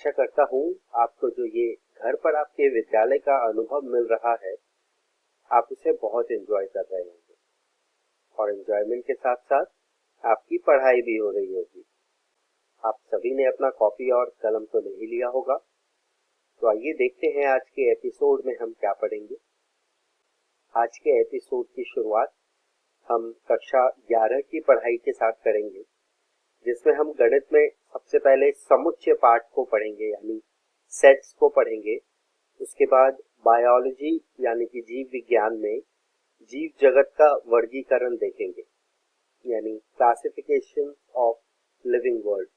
आशा करता हूँ आपको जो ये घर पर आपके विद्यालय का अनुभव मिल रहा है, आप उसे बहुत एंजॉय कर रहे होंगे और एंजॉयमेंट के साथ साथ आपकी पढ़ाई भी हो रही होगी। आप सभी ने अपना कॉपी और कलम तो नहीं लिया होगा, तो आइए देखते हैं आज के एपिसोड में हम क्या पढ़ेंगे। आज के एपिसोड की शुरुआत हम कक्षा 11 की पढ़ाई के साथ करेंगे, जिसमें हम गणित में सबसे पहले समुच्चय पाठ को पढ़ेंगे, यानी सेट्स को पढ़ेंगे। उसके बाद बायोलॉजी यानी कि जीव विज्ञान में जीव जगत का वर्गीकरण देखेंगे, यानी क्लासिफिकेशन ऑफ लिविंग वर्ल्ड।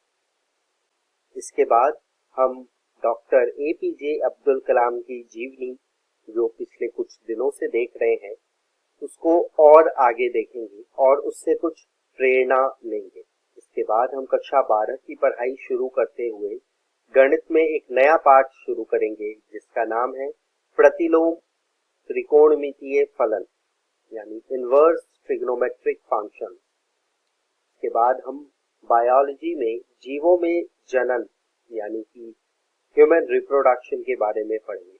इसके बाद हम डॉक्टर एपीजे अब्दुल कलाम की जीवनी, जो पिछले कुछ दिनों से देख रहे हैं, उसको और आगे देखेंगे और उससे कुछ प्रेरणा लेंगे। इसके बाद हम कक्षा 12 की पढ़ाई शुरू करते हुए गणित में एक नया पाठ शुरू करेंगे, जिसका नाम है प्रतिलोम त्रिकोणमितीय फलन, यानी इनवर्स ट्रिग्नोमेट्रिक फंक्शन। इसके बाद हम बायोलॉजी में जीवों में जनन यानी कि ह्यूमन रिप्रोडक्शन के बारे में पढ़ेंगे।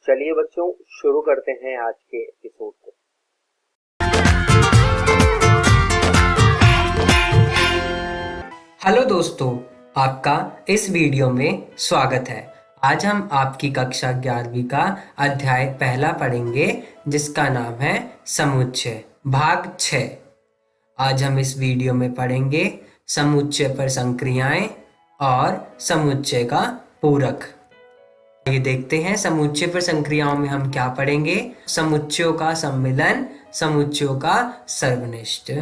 चलिए बच्चों, शुरू करते हैं आज के एपिसोड को। हेलो दोस्तों, आपका इस वीडियो में स्वागत है। आज हम आपकी कक्षा 11वीं का अध्याय पहला पढ़ेंगे, जिसका नाम है समुच्चय भाग 6। आज हम इस वीडियो में पढ़ेंगे समुच्चय पर संक्रियाएं और समुच्चय का पूरक। ये देखते हैं समुच्चय पर संक्रियाओं में हम क्या पढ़ेंगे। समुच्चयों का सम्मिलन, समुच्चयों का सर्वनिष्ठ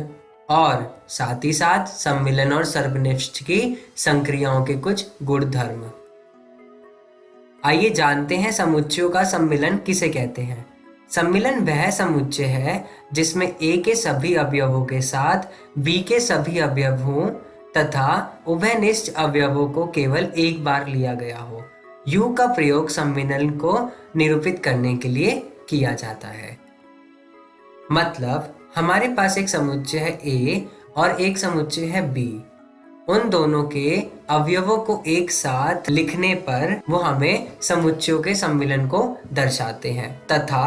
और साथ ही साथ सम्मिलन और सर्वनिष्ठ की संक्रियाओं के कुछ गुणधर्म। आइए जानते हैं समुच्चयों का सम्मिलन किसे कहते हैं। सम्मिलन वह समुच्चय है जिसमें A के सभी अवयवों के साथ B के सभी अवयव हों तथा उभयनिष्ठ अवयवों को केवल एक बार लिया गया हो। U का प्रयोग सम्मिलन को निरूपित करने के लिए किया जाता है। मतलब हमारे पास एक समुच्चय है A और एक समुच्चय है B। उन दोनों के अवयवों को एक साथ लिखने पर वो हमें समुच्चयों के सम्मिलन को दर्शाते हैं तथा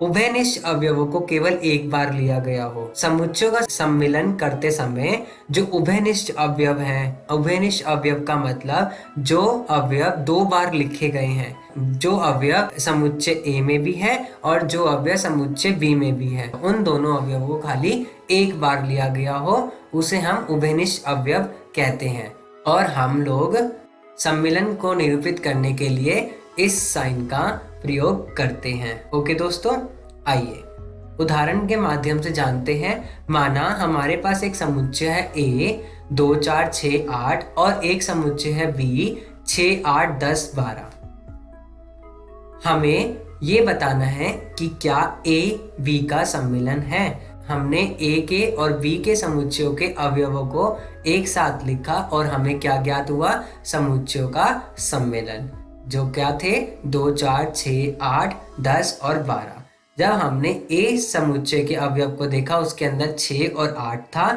उभयनिष्ठ अवयवों को केवल एक बार लिया गया हो। समुच्चयों का सम्मिलन करते समय जो उभयनिष्ठ अवयव हैं, उभयनिष्ठ अवयव का मतलब जो अवयव दो बार लिखे गए हैं, जो अवयव समुच्चय A में भी है और जो अवयव समुच्चय B में भी है, उन दोनों अवयवों को खाली एक बार लिया गया हो, उसे हम उभयनिष्ठ अवयव कहते हैं। और हम लोग सम्मिलन को निरूपित करने के लिए इस साइन का प्रयोग करते हैं। ओके दोस्तों, आइए उदाहरण के माध्यम से जानते हैं। माना हमारे पास एक समुच्चय है A 2 4 6 8 और एक समुच्चय है B 6 8 10 12। हमें ये बताना है कि क्या A B का सम्मिलन है। हमने A के और B के समुच्चयों के अवयवों को एक साथ लिखा और हमें क्या ज्ञात हुआ, समुच्चयों का सम्मिलन, जो क्या थे 2 4 6 8 10 और 12। जब हमने A समुच्चय के अवयव को देखा, उसके अंदर 6 और 8 था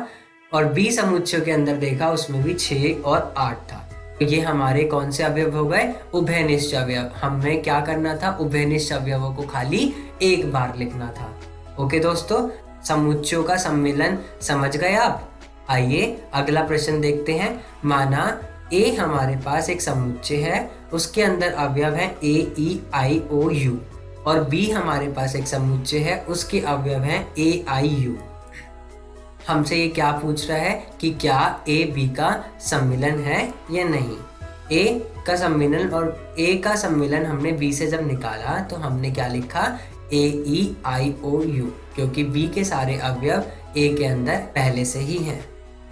और B समुच्चय के अंदर देखा, उसमें भी 6 और 8 था। तो ये हमारे कौन से अवयव हो गए, उभयनिष्ठ अवयव। हमें क्या करना था, उभयनिष्ठ अवयवों को खाली एक बार लिखना था। ओके दोस्तों, समुच्चयों का सम्मिलन समझ गए आप। आइए अगला प्रश्न देखते हैं। माना A हमारे पास एक समुच्चय है, उसके अंदर अवयव है A E I O U और B हमारे पास एक समुच्चय है, उसके अवयव है A I U। हमसे ये क्या पूछ रहा है कि क्या A B का सम्मिलन है या नहीं। A का सम्मिलन और A का सम्मिलन हमने B से जब निकाला तो हमने क्या लिखा, A E I O U, क्योंकि B के सारे अवयव A के अंदर पहले से ही हैं,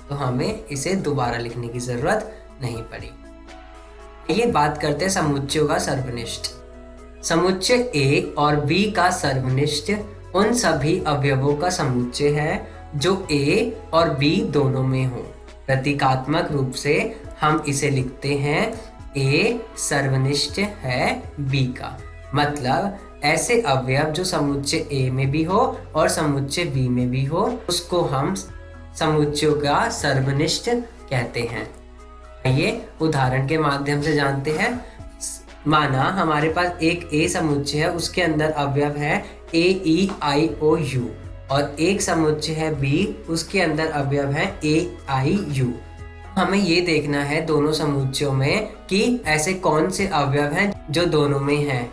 तो हमें इसे दोबारा लिखने की जरूरत नहीं पड़ी। ये बात करते हैं समुच्चयों का सर्वनिष्ठ। समुच्चय A और B का सर्वनिष्ठ उन सभी अवयवों का समुच्चय है जो A और B दोनों में हो। प्रतीकात्मक रूप से हम इसे लिखते हैं A सर्वनिष्ठ है B का। मतलब ऐसे अवयव जो समुच्चय A में भी हो और समुच्चय B में भी हो, उसको हम समुच्चयों का सर्वनिष्ठ कहते हैं। आइए उदाहरण के माध्यम से जानते हैं। माना हमारे पास एक ए समुच्चय है, उसके अंदर अवयव है ए ई आई ओ यू, और एक समुच्चय है बी, उसके अंदर अवयव है ए आई यू। हमें ये देखना है दोनों समुच्चयों में कि ऐसे कौन से अवयव हैं जो दोनों में हैं।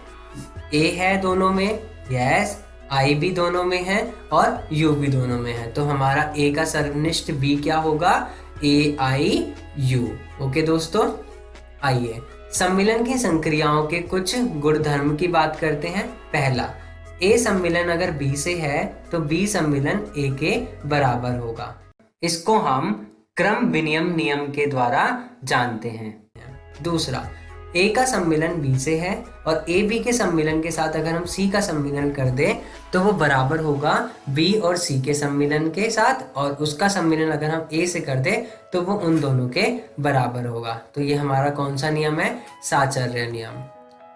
ए है दोनों में, यस, आई भी दोनों में है और यू भी दोनों में है, तो हमारा ए का सर्वनिष्ठ बी क्या होगा, ए आई यू। ओके दोस्तों, आइए सम्मिलन की संक्रियाओं के कुछ गुणधर्म की बात करते हैं। पहला, ए सम्मिलन अगर बी से है तो बी सम्मिलन ए के बराबर होगा। इसको हम क्रम विनिमय नियम के द्वारा जानते हैं। दूसरा, ए का सम्मिलन बी से है और ए बी के सम्मिलन के साथ अगर हम सी का सम्मिलन कर दें तो वो बराबर होगा बी और सी के सम्मिलन के साथ, और उसका सम्मिलन अगर हम ए से कर दें तो वो उन दोनों के बराबर होगा। तो ये हमारा कौन सा नियम है, साचर्य नियम।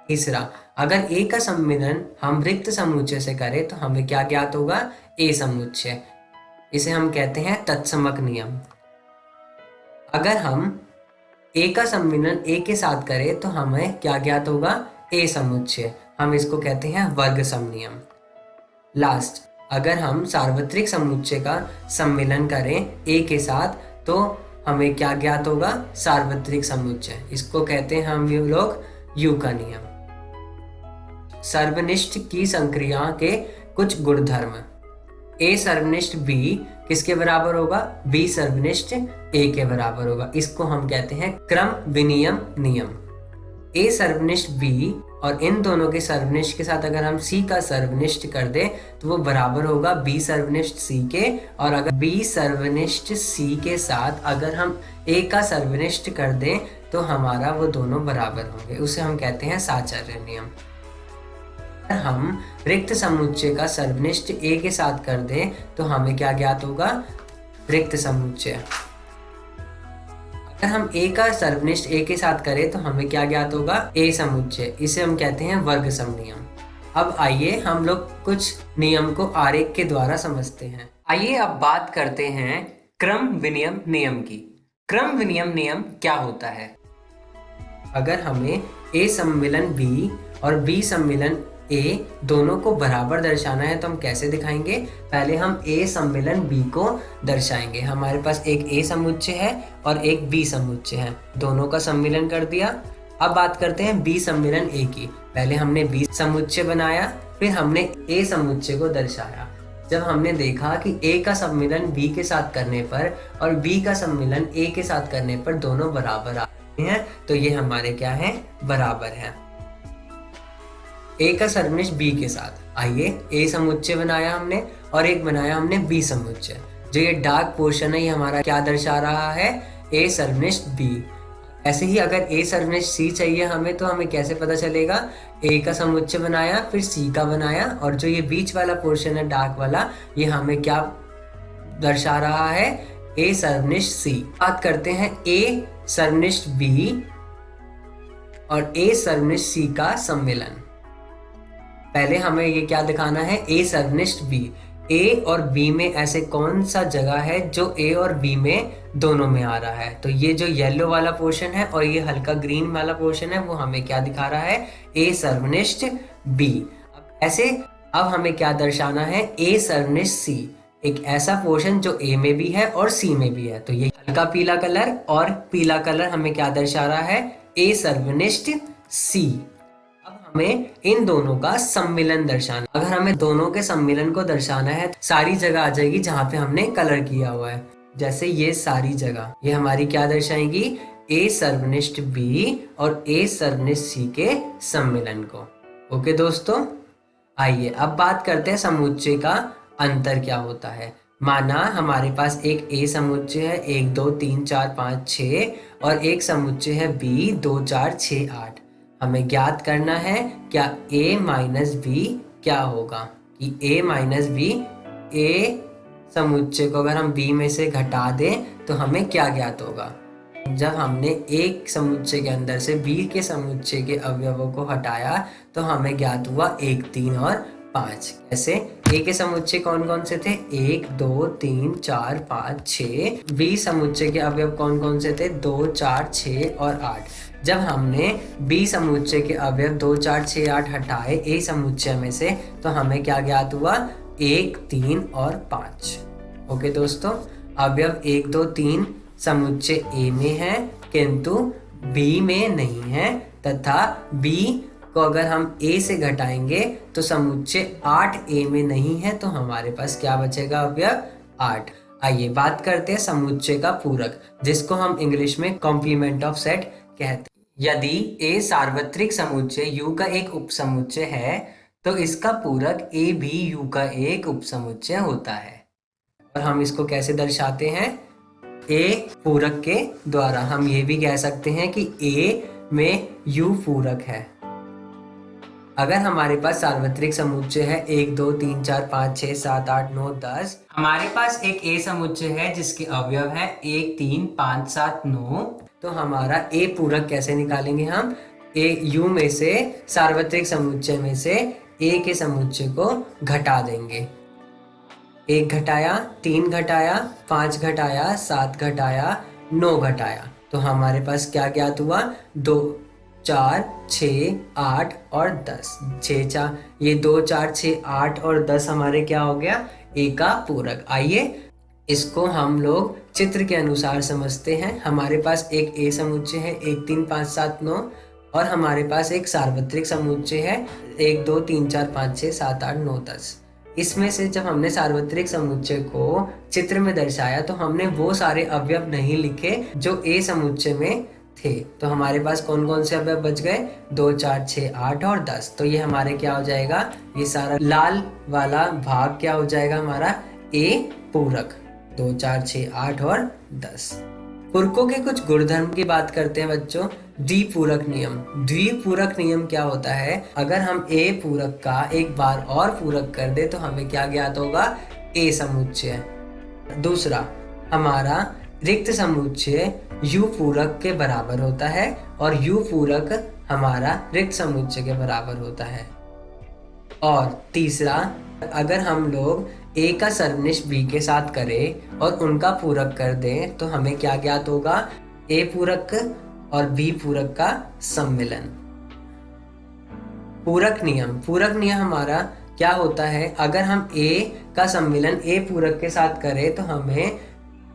तीसरा, अगर ए का सम्मिलन हम रिक्त समुच्चय से करें तो हमें क्या ज्ञात होगा, ए समुच्चय। इसे हम कहते हैं तत्समक नियम। अगर हम ए का सम्मिलन ए के साथ करें तो हमें क्या ज्ञात होगा, ए समुच्चय। हम इसको कहते हैं वर्ग सम नियम। लास्ट, अगर हम सार्वत्रिक समुच्चय का सम्मिलन करें ए के साथ तो हमें क्या ज्ञात होगा, सार्वत्रिक समुच्चय। इसको कहते हैं हम लोग यू का नियम। सर्वनिष्ठ की संक्रिया के कुछ गुणधर्म। ए सर्वनिष्ठ बी किसके बराबर होगा, बी सर्वनिष्ठ ए के बराबर होगा। इसको हम कहते हैं क्रम विनिमय नियम। ए सर्वनिष्ठ बी और इन दोनों के सर्वनिष्ठ के साथ अगर हम सी का सर्वनिष्ठ कर दें तो वो बराबर होगा बी सर्वनिष्ठ सी के, और अगर बी सर्वनिष्ठ सी के साथ अगर हम ए का सर्वनिष्ठ कर दें तो हमारा वो दोनों बराबर होंगे। उसे हम कहते हैं साचर्य नियम। हम रिक्त समुच्चय का सर्वनिष्ठ ए के साथ कर दें तो हमें क्या ज्ञात होगा, रिक्त समुच्चय। अगर हम ए का सर्वनिष्ठ ए के साथ करें तो हमें क्या ज्ञात होगा, ए समुच्चय। इसे हम कहते हैं वर्ग सम नियम। अब आइए हम लोग कुछ नियम को आरेख के द्वारा समझते हैं। आइए अब बात करते हैं क्रम विनिमय नियम की। क्रम विनिमय नियम क्या होता है। अगर हमें ए सम्मिलन बी और बी सम्मिलन ए दोनों को बराबर दर्शाना है तो हम कैसे दिखाएंगे, पहले हम ए सम्मिलन बी को दर्शाएंगे। हमारे पास एक ए समुच्चय है और एक बी समुच्चय है, दोनों का सम्मिलन कर दिया। अब बात करते हैं बी सम्मिलन ए की। पहले हमने बी समुच्चय बनाया, फिर हमने ए समुच्चय को दर्शाया। जब हमने देखा कि ए का सम्मिलन बी के साथ करने पर और बी का सम्मिलन ए के साथ करने पर दोनों बराबर आते हैं तो ये हमारे क्या है, बराबर है। ए का सर्वनिष्ठ बी के साथ, आइए ए समुच्चय बनाया हमने और एक बनाया हमने बी समुच्चय। जो ये डार्क पोर्शन है ये हमारा क्या दर्शा रहा है, ए सर्वनिष्ठ बी। ऐसे ही अगर ए सर्वनिष्ठ सी चाहिए हमें तो हमें कैसे पता चलेगा, ए का समुच्चय बनाया फिर सी का बनाया, और जो ये बीच वाला पोर्शन है डार्क वाला ये हमें क्या दर्शा रहा है, ए सर्वनिष्ठ सी। बात करते हैं ए सर्वनिष्ठ बी और ए सर्वनिष्ठ सी का सम्मिलन। पहले हमें ये क्या दिखाना है, ए सर्वनिष्ठ बी। ए और बी में ऐसे कौन सा जगह है जो ए और बी में दोनों में आ रहा है, तो ये जो येलो वाला पोर्शन है और ये हल्का ग्रीन वाला पोर्शन है वो हमें क्या दिखा रहा है, ए सर्वनिष्ठ बी। अब ऐसे अब हमें क्या दर्शाना है, ए सर्वनिष्ठ सी, एक ऐसा पोर्शन जो ए में भी है और सी में भी है। तो ये हल्का पीला कलर और पीला कलर हमें क्या दर्शा रहा है, ए सर्वनिष्ठ सी। हमें इन दोनों का सम्मिलन दर्शाना। अगर हमें दोनों के सम्मिलन को दर्शाना है तो सारी जगह आ जाएगी जहां पे हमने कलर किया हुआ है। जैसे ये सारी जगह ये हमारी क्या दर्शाएंगी, ए सर्वनिष्ठ बी और ए सर्वनिष्ठ सी के सम्मिलन को। ओके दोस्तों, आइए अब बात करते हैं समुच्चय का अंतर क्या होता है। माना हमारे पास एक ए समुच्चय है 1 2 3 4 5 6 और एक समुच्चय है बी 2 4 6 8। हमें ज्ञात करना है क्या a माइनस बी क्या होगा, कि a माइनस बी, ए समुच्चय को अगर हम b में से घटा दें तो हमें क्या ज्ञात होगा। जब हमने एक समुच्चय के अंदर से b के समुच्चय के अवयवों को हटाया तो हमें ज्ञात हुआ 1 3 और 5। कैसे, ए के समुच्चय कौन कौन से थे? 1 2 3 4 5 6। बी समुच्चय के अवयव कौन कौन से थे? 2 4 6 और 8। जब हमने बी समुच्चय के अवयव 2 4 6 8 हटाए ए समुच्चय में से, तो हमें क्या ज्ञात हुआ? 1 3 और 5। ओके दोस्तों, अवयव 1 2 3 समुच्चय ए में है किंतु बी में नहीं है, तथा बी को अगर हम ए से घटाएंगे तो समुच्चय 8 ए में नहीं है, तो हमारे पास क्या बचेगा? अवयव 8। आइए बात करते हैं समुच्चय का पूरक, जिसको हम इंग्लिश में कॉम्प्लीमेंट ऑफ सेट कहते हैं। यदि ए सार्वत्रिक समुच्चय U का एक उपसमुच्चय है, तो इसका पूरक ए भी U का एक उपसमुच्चय होता है। और हम इसको कैसे दर्शाते हैं? ए पूरक के द्वारा। हम ये भी कह सकते हैं कि ए में U पूरक है। अगर हमारे पास सार्वत्रिक समुच्चय है 1 2 3 4 5 6 7 8 9 10, हमारे पास एक ए समुच्चय है जिसके अवयव है 1 3 5 7 9, तो हमारा ए पूरक कैसे निकालेंगे? हम ए यू में से सार्वत्रिक समुच्चय में से ए के समुच्चय को घटा देंगे। 1 घटाया, 3 घटाया, 5 घटाया, 7 घटाया, 9 घटाया, तो हमारे पास क्या ज्ञात हुआ? 2 4 6 8 और 10। 6 4 ये 2 4 6 8 और 10 हमारे क्या हो गया? ए का पूरक। आइए इसको हम लोग चित्र के अनुसार समझते हैं। हमारे पास एक ए समुच्चय है 1 3 5 7 9, और हमारे पास एक सार्वत्रिक समुच्चय है 1 2 3 4 5 6 7 8 9 10। इसमें से जब हमने सार्वत्रिक समुच्चय को चित्र में दर्शाया, तो हमने वो सारे अवयव नहीं लिखे जो ए समुच्चय में थे। तो हमारे पास कौन कौन से अवयव बच गए? 2 4 6 8 और 10। तो ये हमारे क्या हो जाएगा? ये सारा लाल वाला भाग क्या हो जाएगा? हमारा ए पूरक। 2 4 6 8 और 10। पूरकों के कुछ गुणधर्म की बात करते हैं बच्चों। द्विपूरक नियम। द्विपूरक नियम क्या होता है? अगर हम ए पूरक का एक बार और पूरक कर दे तो हमें क्या ज्ञात होगा? ए समुच्चय। दूसरा, हमारा रिक्त समुच्चय यू पूरक के बराबर होता है और यू पूरक हमारा रिक्त समुच्चय के बराबर होता है। और तीसरा, अगर हम लोग ए का सर्वनिष्ठ बी के साथ करें और उनका पूरक कर दें, तो हमें क्या ज्ञात होगा? ए पूरक और बी पूरक का सम्मिलन। पूरक नियम। पूरक नियम हमारा क्या होता है? अगर हम ए का सम्मिलन ए पूरक के साथ करें तो हमें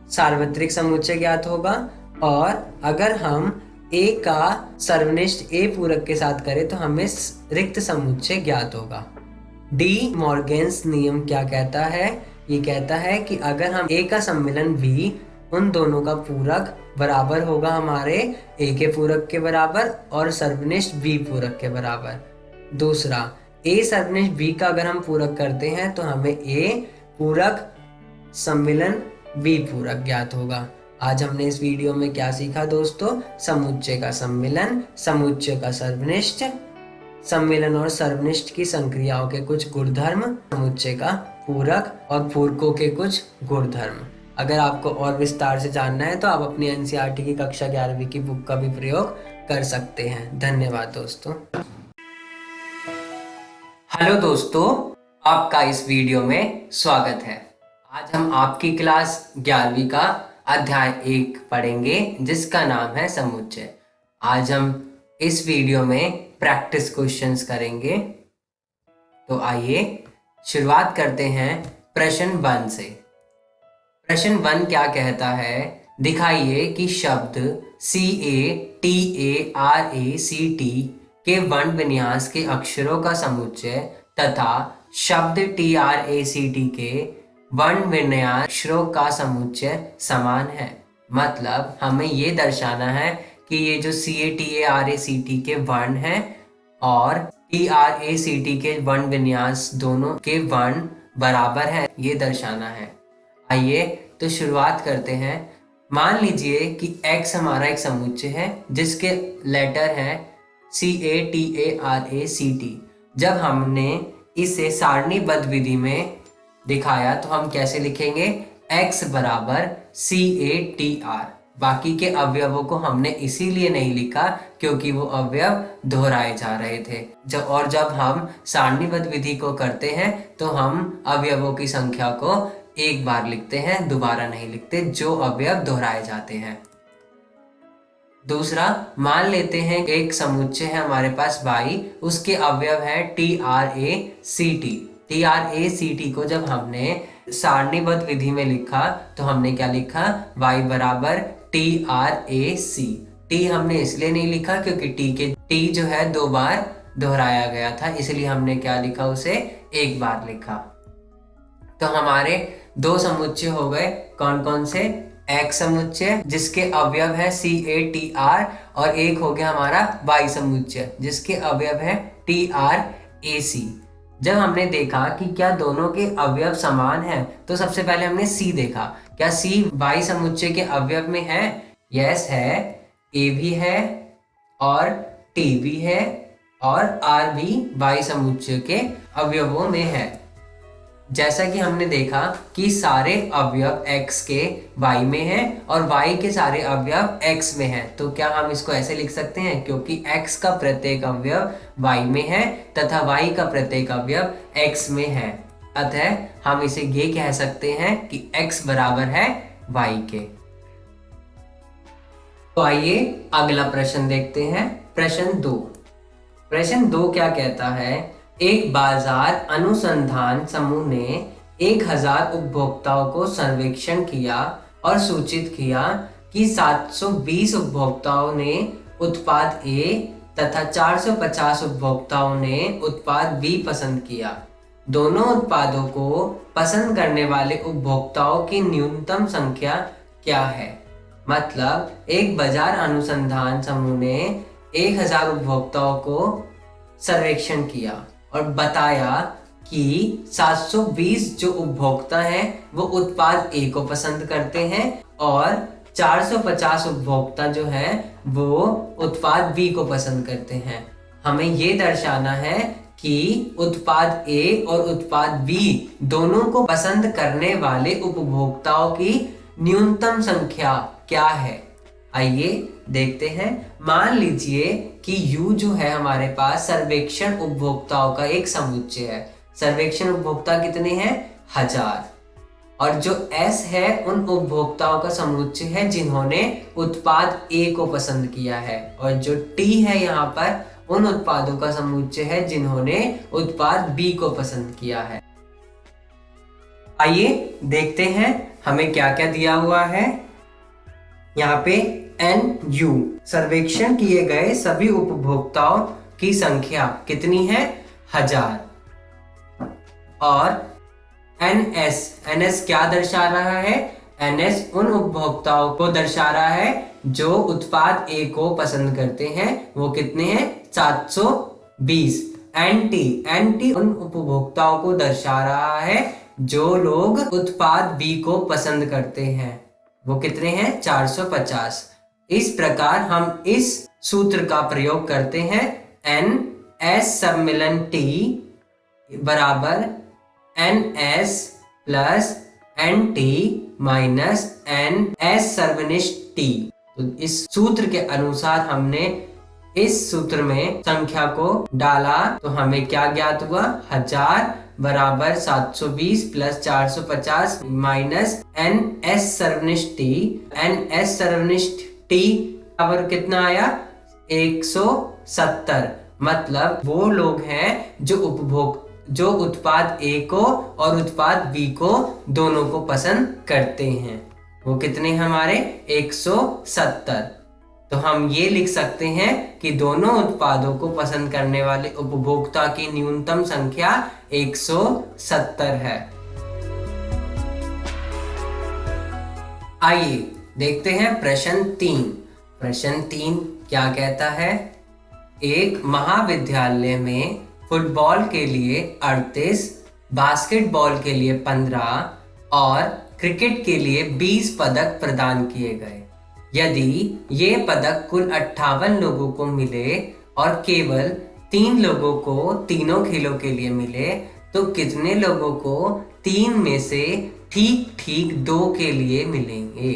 सार्वत्रिक समुच्चय ज्ञात होगा, और अगर हम ए का सर्वनिष्ठ ए पूरक के साथ करें तो हमें रिक्त समुच्चय ज्ञात होगा। डी मॉर्गन्स नियम क्या कहता है? ये कहता है कि अगर हम ए का सम्मिलन बी, उन दोनों का पूरक बराबर होगा हमारे ए के पूरक के बराबर और सर्वनिष्ठ बी पूरक के बराबर। दूसरा, ए सर्वनिष्ठ बी का अगर हम पूरक करते हैं तो हमें ए पूरक सम्मिलन बी पूरक ज्ञात होगा। आज हमने इस वीडियो में क्या सीखा दोस्तों? समुच्चय का सम्मिलन, समुच्चय का सर्वनिष्ठ, सम्मिलन और सर्वनिष्ठ की संक्रियाओं के कुछ गुणधर्म, समुच्चय का पूरक और पूरकों के कुछ गुणधर्म। अगर आपको और विस्तार से जानना है तो आप अपनी एनसीईआरटी की कक्षा 11वीं की बुक का भी प्रयोग कर सकते हैं। धन्यवाद दोस्तों। हेलो दोस्तों, आपका इस वीडियो में स्वागत है। आज हम आपकी क्लास 11वीं का अध्याय 1 पढ़ेंगे जिसका नाम है समुच्चय। आज हम इस वीडियो में प्रैक्टिस क्वेश्चंस करेंगे। तो आइए शुरुआत करते हैं प्रश्न 1 से। प्रश्न 1 क्या कहता है? दिखाइए कि शब्द CATARACT के वर्ण विन्यास के अक्षरों का समुच्चय तथा शब्द TRACT के वर्ण विन्यास अक्षरों का समुच्चय समान है। मतलब हमें ये दर्शाना है कि ये जो CATARACT के वर्ण हैं और TRACT के वर्ण विन्यास दोनों के वर्ण बराबर हैं, ये दर्शाना है। आइए तो शुरुआत करते हैं। मान लीजिए कि X हमारा एक समुच्चय है जिसके लेटर हैं CATARACT। जब हमने इसे सारणीबद्ध विधि में दिखाया तो हम कैसे लिखेंगे? X बराबर CATR। बाकी के अवयवों को हमने इसीलिए नहीं लिखा क्योंकि वो अवयव दोहराए जा रहे थे। जब हम सारणीबद्ध विधि को करते हैं तो हम अवयवों की संख्या को एक बार लिखते हैं, दोबारा नहीं लिखते, जो अवयव दोहराए जाते हैं। दूसरा, मान लेते हैं एक समुच्चय है हमारे पास y, उसके अवयव है TRACT। TRACT को जब हमने सारणीबद्ध विधि में लिखा तो हमने क्या लिखा, y बराबर TRAC। t हमने इसलिए नहीं लिखा क्योंकि t जो है 2 बार दोहराया गया था, इसलिए हमने क्या लिखा, उसे एक बार लिखा। तो हमारे 2 समुच्चय हो गए, कौन कौन से, x समुच्चय जिसके अवयव है CATR, और एक हो गया हमारा y समुच्चय जिसके अवयव है TRAC। जब हमने देखा कि क्या दोनों के अवयव समान हैं तो सबसे पहले हमने C देखा, क्या C y समुच्चय के अवयव में है, यस है, A भी है और T भी है और R भी y समुच्चय के अवयवों में है। जैसा कि हमने देखा कि सारे अवयव x के y में हैं और y के सारे अवयव x में हैं, तो क्या हम इसको ऐसे लिख सकते हैं, क्योंकि x का प्रत्येक अवयव y में है तथा y का प्रत्येक अवयव x में है, अतः हम इसे ये कह सकते हैं कि x बराबर है y के। तो आइए अगला प्रश्न देखते हैं, प्रश्न 2। प्रश्न 2 क्या कहता है, एक बाजार अनुसंधान समूह ने 1000 उपभोक्ताओं को सर्वेक्षण किया और सूचित किया कि 720 उपभोक्ताओं ने उत्पाद A तथा 450 उपभोक्ताओं ने उत्पाद B पसंद किया। दोनों उत्पादों को पसंद करने वाले उपभोक्ताओं की न्यूनतम संख्या क्या है। मतलब एक बाजार अनुसंधान समूह ने 1000 उपभोक्ताओं को सर्वेक्षण किया और बताया कि 720 जो उपभोक्ता हैं वो उत्पाद A को पसंद करते हैं और 450 उपभोक्ता जो हैं वो उत्पाद B को पसंद करते हैं। हमें ये दर्शाना है कि उत्पाद A और उत्पाद B दोनों को पसंद करने वाले उपभोक्ताओं की न्यूनतम संख्या क्या है। आइए देखते हैं। मान लीजिए कि U जो है हमारे पास सर्वेक्षण उपभोक्ताओं का एक समुच्चय है। सर्वेक्षण उपभोक्ता कितने हैं, 1000, और जो S है उन उपभोक्ताओं का समुच्चय है जिन्होंने उत्पाद A को पसंद किया है, और जो T है यहाँ पर उन उत्पादों का समुच्चय है जिन्होंने उत्पाद B को पसंद किया है। आइए देखते हैं हमें क्या क्या दिया हुआ है। यहाँ पे NU सर्वेक्षण किए गए सभी उपभोक्ताओं की संख्या कितनी है, 1000, और NS क्या दर्शा रहा है, NS उन उपभोक्ताओं को दर्शा रहा है जो उत्पाद A को पसंद करते हैं, वो कितने हैं, 720। NT उन उपभोक्ताओं को दर्शा रहा है जो लोग उत्पाद B को पसंद करते हैं, वो कितने हैं, 450। इस प्रकार हम इस सूत्र का प्रयोग करते हैं, NS सम्मिलन T बराबर NS plus NT minus NS सर्वनिष्ठ T। तो इस सूत्र के अनुसार हमने इस सूत्र में संख्या को डाला तो हमें क्या ज्ञात हुआ, 1000 बराबर 720 plus 450 minus NS सर्वनिष्ठ T। NS सर्वनिष्ठ T बराबर कितना आया, 170। मतलब वो लोग हैं जो उत्पाद A को और उत्पाद B को दोनों को पसंद करते हैं, वो कितने हमारे, 170। तो हम ये लिख सकते हैं कि दोनों उत्पादों को पसंद करने वाले उपभोक्ता की न्यूनतम संख्या 170 है। आइए देखते हैं प्रश्न 3। प्रश्न 3 क्या कहता है, एक महाविद्यालय में फुटबॉल के लिए 38, बास्केटबॉल के लिए 15 और क्रिकेट के लिए 20 पदक प्रदान किए गए। यदि ये पदक कुल 58 लोगों को मिले और केवल 3 लोगों को तीनों खेलों के लिए मिले, तो कितने लोगों को 3 में से ठीक 2 के लिए मिलेंगे।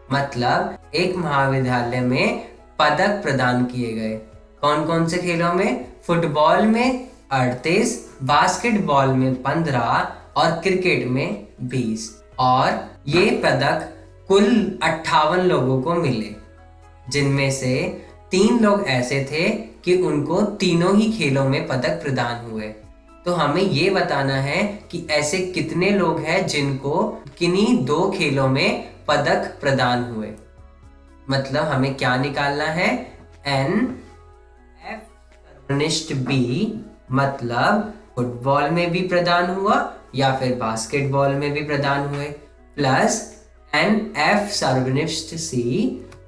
मतलब एक महाविद्यालय में पदक प्रदान किए गए। कौन कौन से खेलों में? फुटबॉल में 38, बास्केटबॉल में 15 और क्रिकेट में 20। और ये पदक कुल 58 लोगों को मिले, जिनमें से 3 लोग ऐसे थे कि उनको तीनों ही खेलों में पदक प्रदान हुए। तो हमें ये बताना है कि ऐसे कितने लोग हैं जिनको किन्हीं 2 खेलों में पदक प्रदान हुए। मतलब हमें क्या निकालना है? NF सर्वनिष्ठ B, मतलब फुटबॉल में भी प्रदान हुआ या फिर बास्केटबॉल में भी प्रदान हुए, प्लस NF सर्वनिष्ठ C,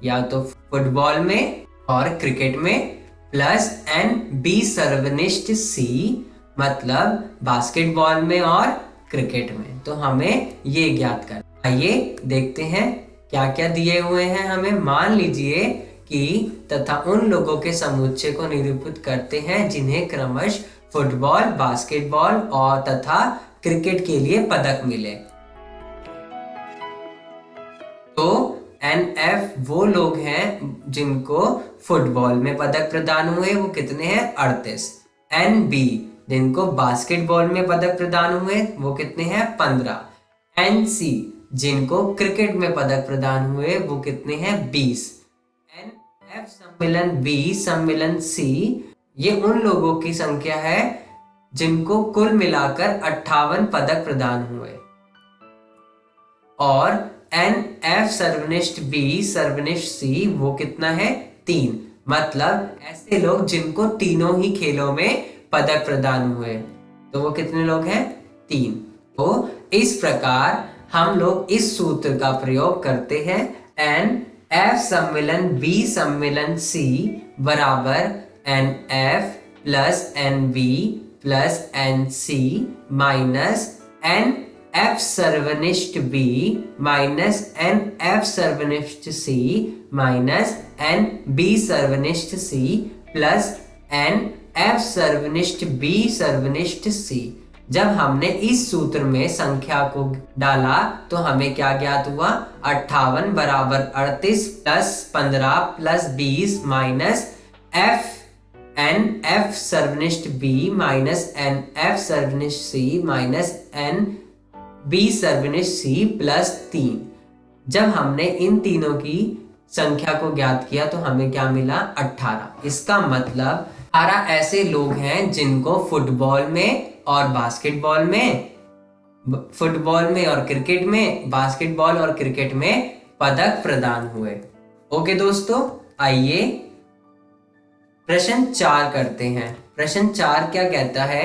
या तो फुटबॉल में और क्रिकेट में, प्लस NB सर्वनिष्ठ C, मतलब बास्केटबॉल में और क्रिकेट में। तो हमें ये ज्ञात करना। आइए देखते हैं क्या क्या दिए हुए हैं हमें। मान लीजिए कि तथा उन लोगों के समुच्चय को निरूपित करते हैं जिन्हें क्रमश फुटबॉल, बास्केटबॉल और तथा क्रिकेट के लिए पदक मिले। तो NF वो लोग हैं जिनको फुटबॉल में पदक प्रदान हुए, वो कितने हैं? 38। NB जिनको बास्केटबॉल में पदक प्रदान हुए, वो कितने हैं? 15। NC जिनको क्रिकेट में पदक प्रदान हुए, वो कितने हैं? 20। NF सम्मिलन B सम्मिलन C, ये उन लोगों की संख्या है जिनको कुल मिलाकर 58 पदक प्रदान हुए। और NF सर्वनिष्ठ B सर्वनिष्ठ C वो कितना है? 3। मतलब ऐसे लोग जिनको तीनों ही खेलों में पदक प्रदान हुए, तो वो कितने लोग हैं? 3। तो इस प्रकार हम लोग इस सूत्र का प्रयोग करते हैं। NF सम्मिलन B सम्मिलन C बराबर NF plus NB plus NC minus NF सर्वनिष्ठ B minus NF सर्वनिष्ठ C minus NB सर्वनिष्ठ C plus NF सर्वनिष्ठ B सर्वनिष्ठ C। जब हमने इस सूत्र में संख्या को डाला तो हमें क्या ज्ञात हुआ? 58 बराबर 38 plus 15 plus 20 minus NF सर्वनिष्ठ B minus NF सर्वनिष्ठ C minus NB सर्वनिष्ठ C plus 3। जब हमने इन तीनों की संख्या को ज्ञात किया तो हमें क्या मिला? 18। इसका मतलब 18 ऐसे लोग हैं जिनको फुटबॉल में और बास्केटबॉल में, फुटबॉल में और क्रिकेट में, बास्केटबॉल और क्रिकेट में पदक प्रदान हुए। ओके दोस्तों, आइए प्रश्न 4 करते हैं। प्रश्न 4 क्या कहता है?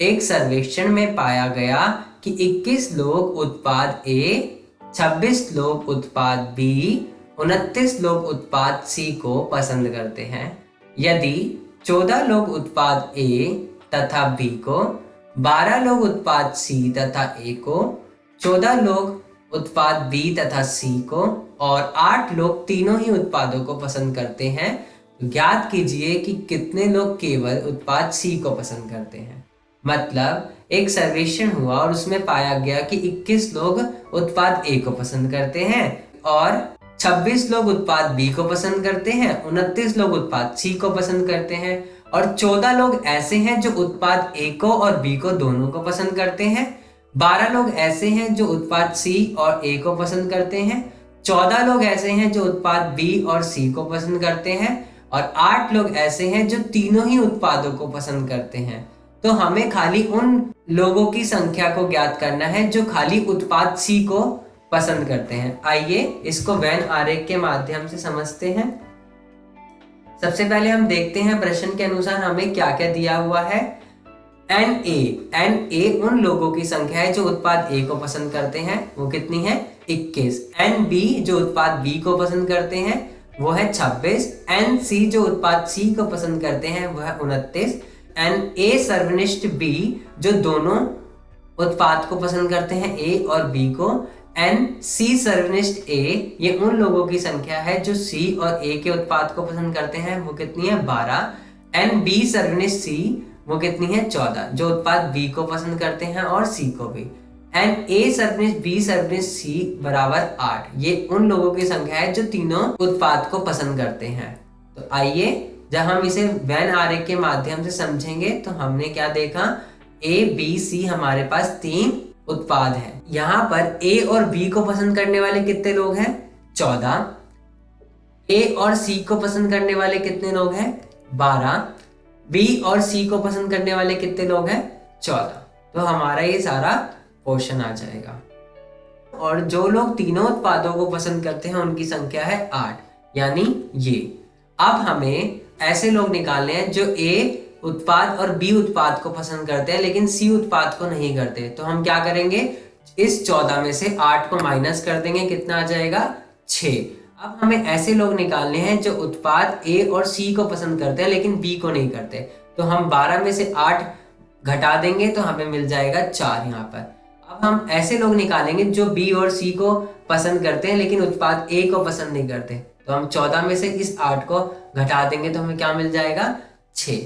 एक सर्वेक्षण में पाया गया कि 21 लोग उत्पाद A, 26 लोग उत्पाद B, 29 लोग उत्पाद C को पसंद करते हैं। यदि 14 लोग उत्पाद A तथा B को, 12 लोग उत्पाद C तथा A को, 14 लोग उत्पाद B तथा C को और 8 लोग तीनों ही उत्पादों को पसंद करते हैं, ज्ञात कीजिए कि कितने लोग केवल उत्पाद C को पसंद करते हैं। मतलब एक सर्वेक्षण हुआ और उसमें पाया गया कि 21 लोग उत्पाद A को पसंद करते हैं और 26 लोग उत्पाद B को पसंद करते हैं, 29 लोग उत्पाद C को पसंद करते हैं और 14 लोग ऐसे हैं जो उत्पाद A को और B को दोनों को पसंद करते हैं। 12 लोग ऐसे हैं जो उत्पाद C और A को पसंद करते हैं। 14 लोग ऐसे हैं जो उत्पाद B और C को पसंद करते हैं और 8 लोग ऐसे हैं जो तीनों ही उत्पादों को पसंद करते हैं। तो हमें खाली उन लोगों की संख्या को ज्ञात करना है जो खाली उत्पाद C को पसंद करते हैं। आइए इसको वेन आरेख के माध्यम से समझते हैं। सबसे पहले हम देखते हैं प्रश्न के अनुसार हमें क्या क्या दिया हुआ है। NA उन लोगों की संख्या है जो उत्पाद A को पसंद करते हैं, वो कितनी है? 21। NB जो उत्पाद B को पसंद करते हैं वो है 26। NC जो उत्पाद C को पसंद करते हैं वो है 29। NA सर्वनिष्ठ B जो दोनों उत्पाद को पसंद करते हैं A और B को। NC सर्वनिष्ठ A ये उन लोगों की संख्या है जो C और A के उत्पाद को पसंद करते हैं, वो कितनी है? 12। NB सर्वनिष्ठ C वो कितनी है? 14, जो उत्पाद B को पसंद करते हैं और C को भी। एंड ए सरनेस बी सरनेस सी बराबर 8। ये उन लोगों की संख्या है जो तीनों उत्पाद को पसंद करते हैं। तो आइए जब हम इसे वेन आरेख के माध्यम से समझेंगे तो हमने क्या देखा, ए बी सी हमारे पास 3 उत्पाद हैं। यहाँ पर ए और बी को पसंद करने वाले कितने लोग हैं, 14। ए और सी को पसंद करने वाले कितने लोग हैं, 12। बी और सी को पसंद करने वाले कितने लोग हैं, 14। तो हमारा ये सारा क्वेश्चन आ जाएगा। और जो लोग तीनों उत्पादों को पसंद करते हैं उनकी संख्या है 8, यानी ये। अब हमें ऐसे लोग निकालने हैं जो ए उत्पाद और बी उत्पाद को पसंद करते हैं लेकिन सी उत्पाद को नहीं करते। तो हम क्या करेंगे, इस 14 में से 8 को माइनस कर देंगे, कितना आ जाएगा, 6। अब हमें ऐसे लोग निकालने हैं जो उत्पाद ए और सी को पसंद करते हैं लेकिन बी को नहीं करते। तो हम 12 में से 8 घटा देंगे तो हमें मिल जाएगा 4 यहाँ पर। अब हम ऐसे लोग निकालेंगे जो बी और सी को पसंद करते हैं लेकिन उत्पाद ए को पसंद नहीं करते। तो हम 14 में से इस 8 को घटा देंगे तो हमें क्या मिल जाएगा, 6।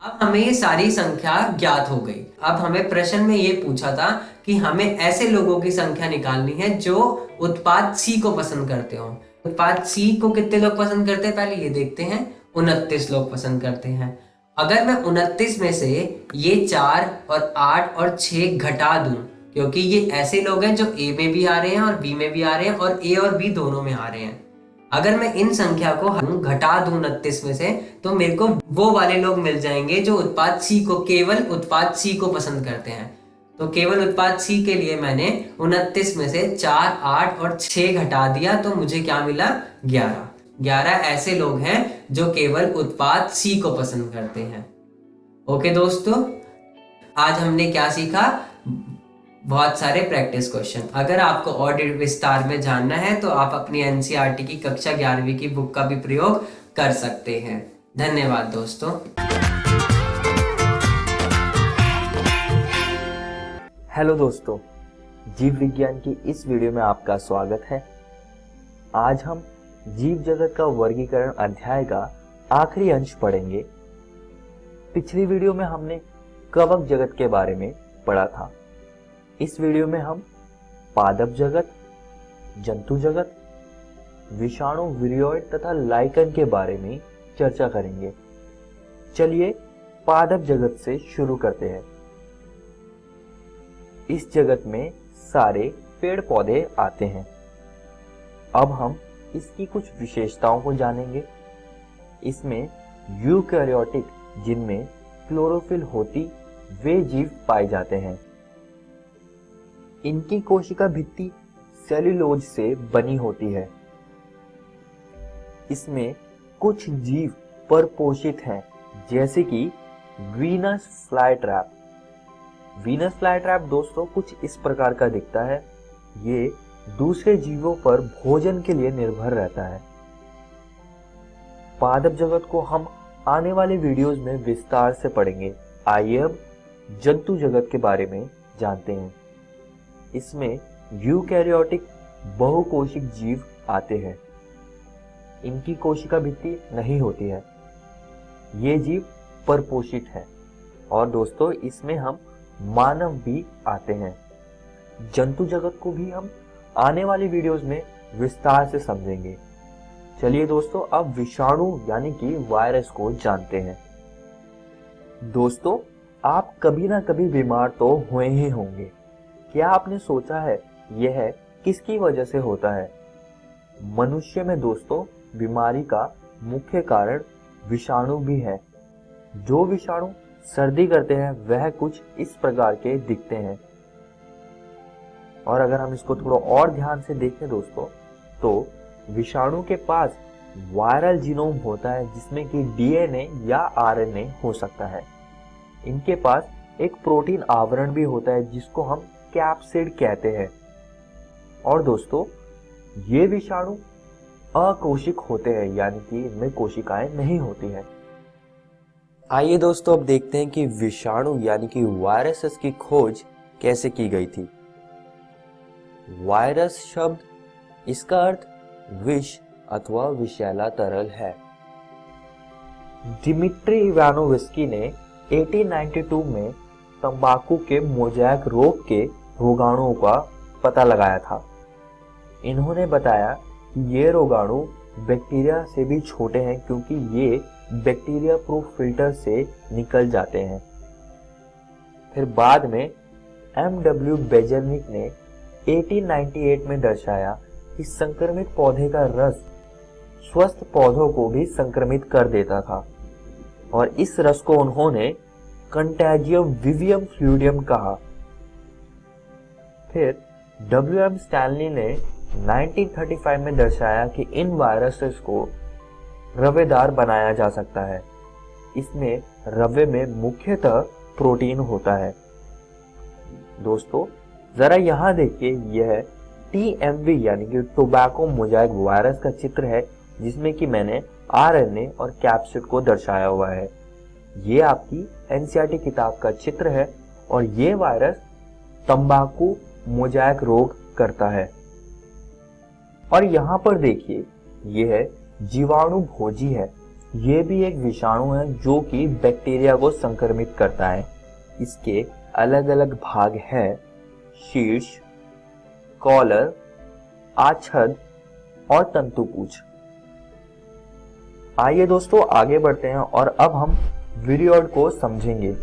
अब हमें ये सारी संख्या ज्ञात हो गई। अब हमें प्रश्न में ये पूछा था कि हमें ऐसे लोगों की संख्या निकालनी है जो उत्पाद सी को पसंद करते हो। उत्पाद सी को कितने लोग पसंद करते हैं, पहले ये देखते हैं। 29 लोग पसंद करते हैं। अगर मैं 29 में से ये 4 और 8 और 6 घटा दूं, क्योंकि ये ऐसे लोग हैं जो ए में भी आ रहे हैं और बी में भी आ रहे हैं और ए और बी दोनों में आ रहे हैं। अगर मैं इन संख्या को घटा दूं 29 में से तो मेरे को वो वाले लोग मिल जाएंगे जो उत्पाद सी को, केवल उत्पाद सी को पसंद करते हैं। तो केवल उत्पाद सी के लिए मैंने 29 में से 4, 8 और 6 घटा दिया तो मुझे क्या मिला, 11। 11 ऐसे लोग हैं जो केवल उत्पाद सी को पसंद करते हैं। ओके दोस्तों, आज हमने क्या सीखा, बहुत सारे प्रैक्टिस क्वेश्चन। अगर आपको और विस्तार में जानना है तो आप अपनी एनसीईआरटी की कक्षा 11वीं की बुक का भी प्रयोग कर सकते हैं। धन्यवाद दोस्तों। हेलो दोस्तों, जीव विज्ञान की इस वीडियो में आपका स्वागत है। आज हम जीव जगत का वर्गीकरण अध्याय का आखिरी अंश पढ़ेंगे। पिछली वीडियो में हमने कवक जगत के बारे में पढ़ा था। इस वीडियो में हम पादप जगत, जंतु जगत, विषाणु, विरियोइड तथा लाइकन के बारे में चर्चा करेंगे। चलिए पादप जगत से शुरू करते हैं। इस जगत में सारे पेड़ पौधे आते हैं। अब हम इसकी कुछ विशेषताओं को जानेंगे। इसमें यूकैरियोटिक, जिनमें क्लोरोफिल होती, वे जीव पाए जाते हैं। इनकी कोशिका भित्ति सेल्यूलोज से बनी होती है। इसमें कुछ जीव परपोषित हैं, जैसे कि वीनस फ्लाईट्रैप। वीनस फ्लाईट्रैप दोस्तों कुछ इस प्रकार का दिखता है। ये दूसरे जीवों पर भोजन के लिए निर्भर रहता है। पादप जगत को हम आने वाले वीडियोस में विस्तार से पढ़ेंगे। आइए अब जंतु जगत के बारे में जानते हैं। इसमें यूकैरियोटिक बहुकोशिक जीव आते हैं। इनकी कोशिका भित्ति नहीं होती है। ये जीव परपोषित है। और दोस्तों इसमें हम मानव भी आते हैं। जंतु जगत को भी हम आने वाली वीडियोस में विस्तार से समझेंगे। चलिए दोस्तों अब विषाणु यानी कि वायरस को जानते हैं। दोस्तों आप कभी ना कभी बीमार तो हुए ही होंगे। क्या आपने सोचा है यह किसकी वजह से होता है? मनुष्य में दोस्तों बीमारी का मुख्य कारण विषाणु भी है। जो विषाणु सर्दी करते हैं वह कुछ इस प्रकार के दिखते हैं। और अगर हम इसको थोड़ा और ध्यान से देखें दोस्तों, तो विषाणु के पास वायरल जीनोम होता है, जिसमें कि डीएनए या आरएनए हो सकता है। इनके पास एक प्रोटीन आवरण भी होता है जिसको हम कैप्सिड कहते हैं। और दोस्तों ये विषाणु अकोशिक होते हैं, यानी कि इनमें कोशिकाएं नहीं होती हैं। आइए दोस्तों अब देखते हैं कि विषाणु यानी कि वायरसेस की खोज कैसे की गई थी। वायरस शब्द, इसका अर्थ विष अथवा विषैला तरल है। दिमित्री इवानोविस्की ने 1892 में तंबाकू के मोज़ैक रोग के रोगाणुओं का पता लगाया था। इन्होंने बताया कि ये रोगाणु बैक्टीरिया से भी छोटे हैं क्योंकि ये बैक्टीरिया प्रूफ फिल्टर से निकल जाते हैं। फिर बाद में M.W. बेजरनिक ने 1898 में दर्शाया कि संक्रमित पौधे का रस स्वस्थ पौधों को भी संक्रमित कर देता था और इस रस को उन्होंने कंटेजियम विवियम फ्लूइडियम कहा। फिर W.M. स्टैनली ने 1935 में दर्शाया कि इन वायरसेस को रवेदार बनाया जा सकता है। इसमें रवे में मुख्यतः प्रोटीन होता है। दोस्तों जरा यहाँ देखिए, यह TMV यानी कि टोबैको मोजाइक वायरस का चित्र है जिसमें कि मैंने RNA और कैप्सिड को दर्शाया हुआ है। ये आपकी NCERT किताब का चित्र है और ये वायरस तंबाकू मोजाइक रोग करता है। और यहाँ पर देखिए, यह जीवाणु भोजी है। ये भी एक विषाणु है जो कि बैक्टीरिया को संक्रमित करता है। इसके अलग अलग भाग हैं: शीर्ष, कॉलर, आच्छद और तंतुपूछ। आइए दोस्तों आगे बढ़ते हैं और अब हम विरियोइड को समझेंगे।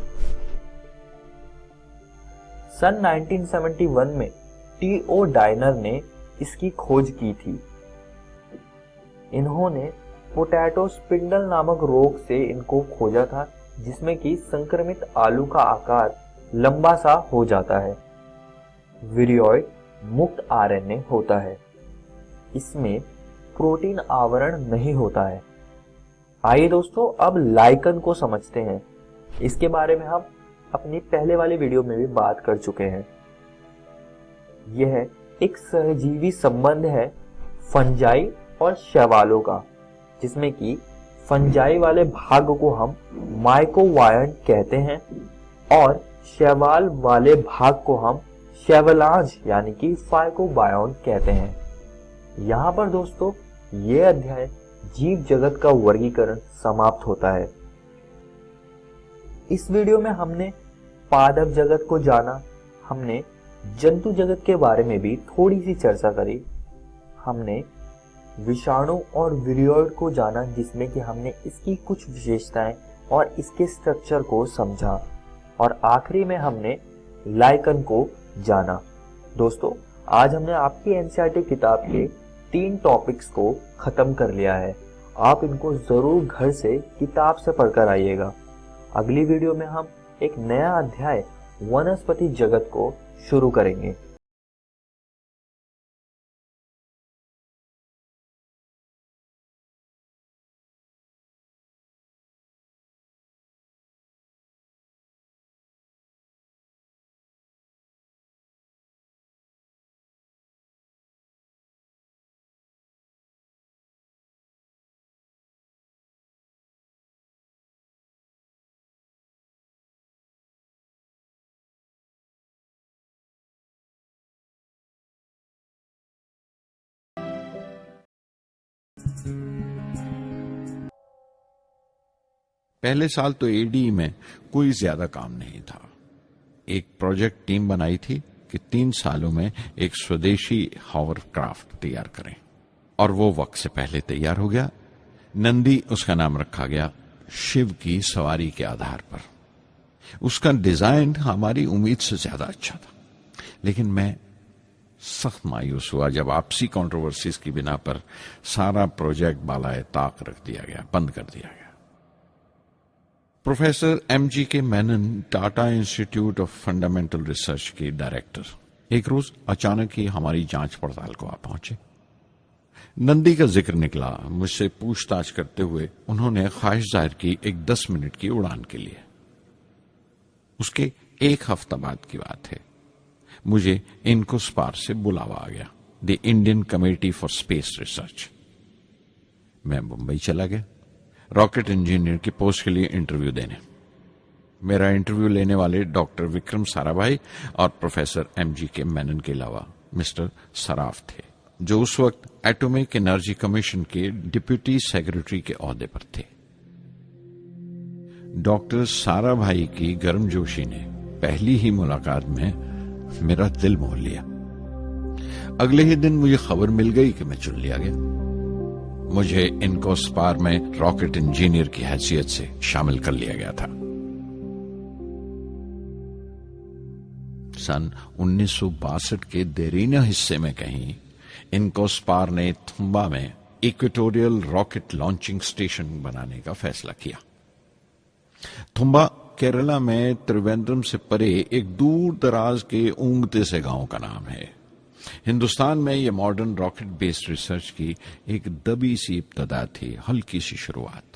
सन 1971 में T.O. डाइनर ने इसकी खोज की थी। इन्होंने पोटैटो स्पिंडल नामक रोग से इनको खोजा था जिसमें कि संक्रमित आलू का आकार लंबा सा हो जाता है। विरियोइड मुक्त RNA होता है। इसमें प्रोटीन आवरण नहीं होता है। आइए दोस्तों अब लाइकन को समझते हैं। इसके बारे में हम अपनी पहले वाले वीडियो में भी बात कर चुके हैं। यह एक सहजीवी संबंध है फंजाई और शैवालों का, जिसमें कि फंजाई वाले भाग को हम माइकोवायंट कहते हैं और शैवाल वाले भाग को हम शैवलांज यानी कि फाइकोबायोन्ट कहते हैं। यहाँ पर दोस्तों ये अध्याय जीव जगत का वर्गीकरण समाप्त होता है। इस वीडियो में हमने पादप जगत को जाना, हमने जंतु जगत के बारे में भी थोड़ी सी चर्चा करी, हमने विषाणु और विरियोइड को जाना जिसमें कि हमने इसकी कुछ विशेषताएं और इसके स्ट्रक्चर को समझा, और आखिरी में हमने लाइकन को जाना। दोस्तों आज हमने आपकी एनसीईआरटी किताब के 3 टॉपिक्स को खत्म कर लिया है। आप इनको जरूर घर से किताब से पढ़कर आइएगा। अगली वीडियो में हम एक नया अध्याय वनस्पति जगत को शुरू करेंगे। पहले साल तो एडी में कोई ज्यादा काम नहीं था। एक प्रोजेक्ट टीम बनाई थी कि 3 सालों में एक स्वदेशी हॉवरक्राफ्ट तैयार करें, और वो वक्त से पहले तैयार हो गया। नंदी उसका नाम रखा गया, शिव की सवारी के आधार पर। उसका डिजाइन हमारी उम्मीद से ज्यादा अच्छा था, लेकिन मैं सख्त मायूस हुआ जब आपसी कंट्रोवर्सीज की बिना पर सारा प्रोजेक्ट बालाए ताक रख दिया गया, बंद कर दिया गया। Professor M.G.K. Menon, Tata institute of fundamental research के डायरेक्टर, एक रोज अचानक ही हमारी जांच पड़ताल को आ पहुंचे। नंदी का जिक्र निकला। मुझसे पूछताछ करते हुए उन्होंने ख्वाहिश जाहिर की एक 10 मिनट की उड़ान के लिए। उसके 1 हफ्ता बाद की बात है, मुझे इनकोस्पार से बुलावा आ गया, the Indian committee for space research. मैं मुंबई चला गया रॉकेट इंजीनियर की पोस्ट के लिए इंटरव्यू देने। मेरा इंटरव्यू लेने वाले डॉक्टर विक्रम साराभाई और प्रोफेसर M.G.K. मेनन के अलावा मिस्टर सराफ थे, जो उस वक्त एटॉमिक एनर्जी कमीशन के डिप्यूटी सेक्रेटरी के ओहदे पर थे। डॉक्टर साराभाई की गर्मजोशी ने पहली ही मुलाकात में मेरा दिल मोह लिया। अगले ही दिन मुझे खबर मिल गई कि मैं चुन लिया गया। मुझे इनकोस्पार में रॉकेट इंजीनियर की हैसियत से शामिल कर लिया गया था। सन 1962 के देरीना हिस्से में कहीं इनकोस्पार ने थुम्बा में इक्वेटोरियल रॉकेट लॉन्चिंग स्टेशन बनाने का फैसला किया। थुम्बा केरला में त्रिवेंद्रम से परे एक दूर दराज के ऊंगते से गांव का नाम है। हिंदुस्तान में यह मॉडर्न रॉकेट बेस्ड रिसर्च की एक दबी सी इब्तदा थी, हल्की सी शुरुआत।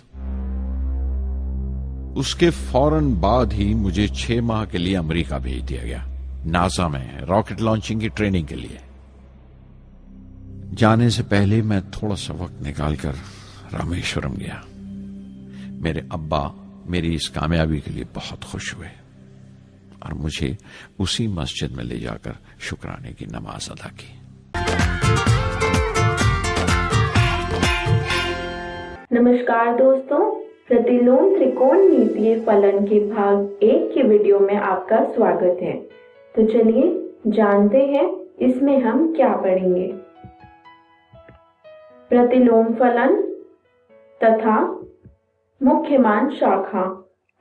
उसके फौरन बाद ही मुझे 6 माह के लिए अमेरिका भेज दिया गया, नासा में रॉकेट लॉन्चिंग की ट्रेनिंग के लिए। जाने से पहले मैं थोड़ा सा वक्त निकालकर रामेश्वरम गया। मेरे अब्बा मेरी इस कामयाबी के लिए बहुत खुश हुए और मुझे उसी मस्जिद में ले जाकर शुक्राने की नमाज अदा की। नमस्कार दोस्तों, प्रतिलोम त्रिकोणमितीय फलन के भाग 1 के वीडियो में आपका स्वागत है। तो चलिए जानते हैं इसमें हम क्या पढ़ेंगे। प्रतिलोम फलन तथा मुख्य मान शाखा।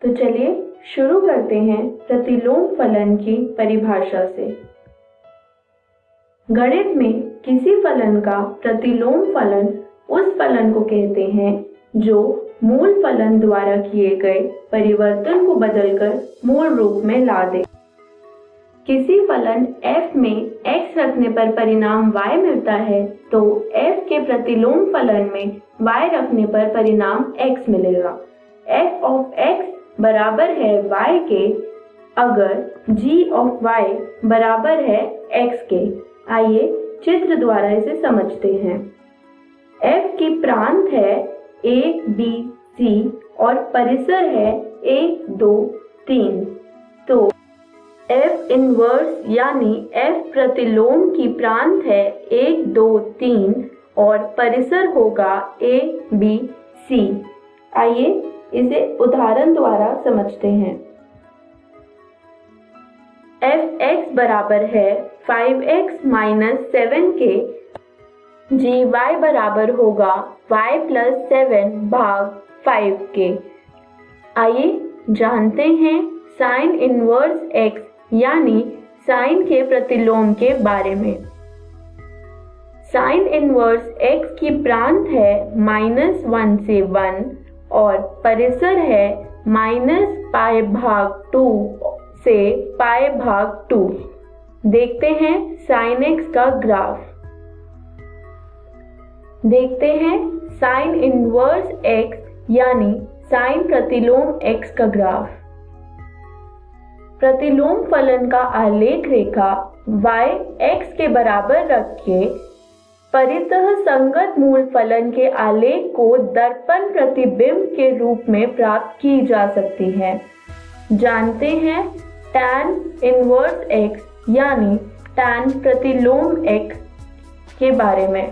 तो चलिए शुरू करते हैं प्रतिलोम फलन की परिभाषा से। गणित में किसी फलन का प्रतिलोम फलन उस फलन को कहते हैं जो मूल फलन द्वारा किए गए परिवर्तन को बदलकर मूल रूप में ला दे। किसी फलन f में x रखने पर परिणाम y मिलता है तो f के प्रतिलोम फलन में y रखने पर परिणाम x मिलेगा। f ऑफ x बराबर है y के अगर g ऑफ y बराबर है x के। आइए चित्र द्वारा इसे समझते हैं। f की प्रांत है a, b, c और परिसर है 1, 2, 3। तो f इनवर्स यानी f प्रतिलोम की प्रांत है 1, 2, 3 और परिसर होगा a, b, c। आइए इसे उदाहरण द्वारा समझते हैं। fx बराबर है 5x माइनस 7 के, gy बराबर होगा y प्लस 7 भाग 5 के। आइए जानते हैं साइन इनवर्स x यानी साइन के प्रतिलोम के बारे में। साइन इनवर्स x की प्रांत है -1 से 1 और परिसर है -पाई भाग 2 से पाई भाग 2। देखते हैं साइन x का ग्राफ। देखते हैं साइन इनवर्स x यानी साइन प्रतिलोम x का ग्राफ। प्रतिलोम फलन का आलेख रेखा y x के बराबर रख के परितः संगत मूल फलन के आलेख को दर्पण प्रतिबिंब के रूप में प्राप्त की जा सकती है। जानते हैं tan इनवर्स x यानी tan प्रतिलोम x के बारे में।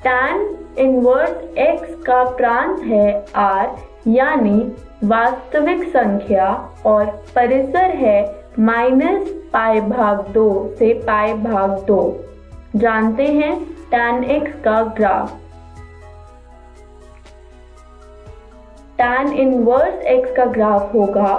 tan इनवर्स x का प्रांत है r यानी वास्तविक संख्या और परिसर है -पाई भाग 2 से पाई भाग 2। जानते हैं tan x का ग्राफ। tan इनवर्स x का ग्राफ होगा,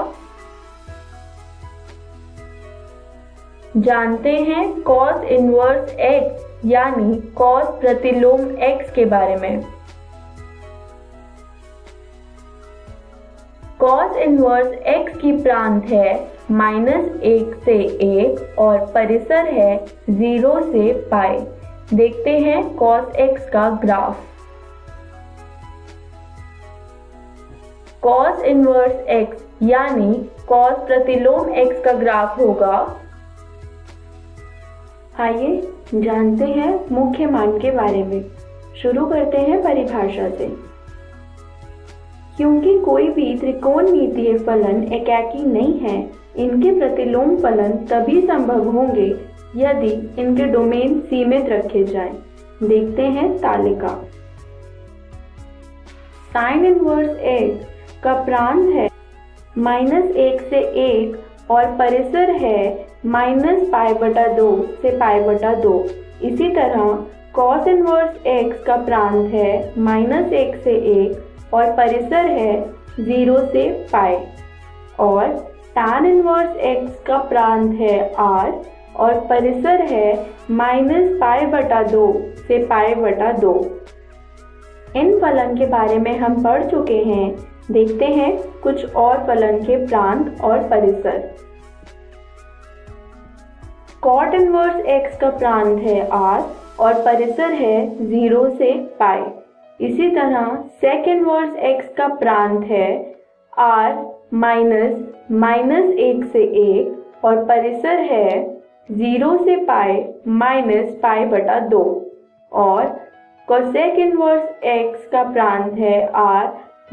जानते हैं cos इनवर्स x यानी cos प्रतिलोम x के बारे में। cos इनवर्स x की प्रांत है -1 से 1 और परिसर है 0 से पाई। देखते हैं cos x का ग्राफ। cos इनवर्स x यानी cos प्रतिलोम x का ग्राफ होगा। आइए जानते हैं मुख्य मान के बारे में। शुरू करते हैं परिभाषा से। क्योंकि कोई भी त्रिकोणमितीय फलन एकाकी नहीं है, इनके प्रतिलोम फलन तभी संभव होंगे यदि इनके डोमेन सीमित रखे जाएं। देखते हैं तालिका। साइन इनवर्स x का प्रांत है -1 से 1 और परिसर है -π/2 से π/2। इसी तरह cos इनवर्स x का प्रांत है -1 से 1 और परिसर है 0 से π। और tan इनवर्स x का प्रांत है r और परिसर है -π/2 से π/2। इन फलन के बारे में हम पढ़ चुके हैं। देखते हैं कुछ और फलन के प्रांत और परिसर। cot इनवर्स x का प्रांत है r और परिसर है 0 से π। इसी तरह sec इनवर्स x का प्रांत है r -1 से 1 और परिसर है 0 से π -π/2। और cosec इनवर्स x का प्रांत है r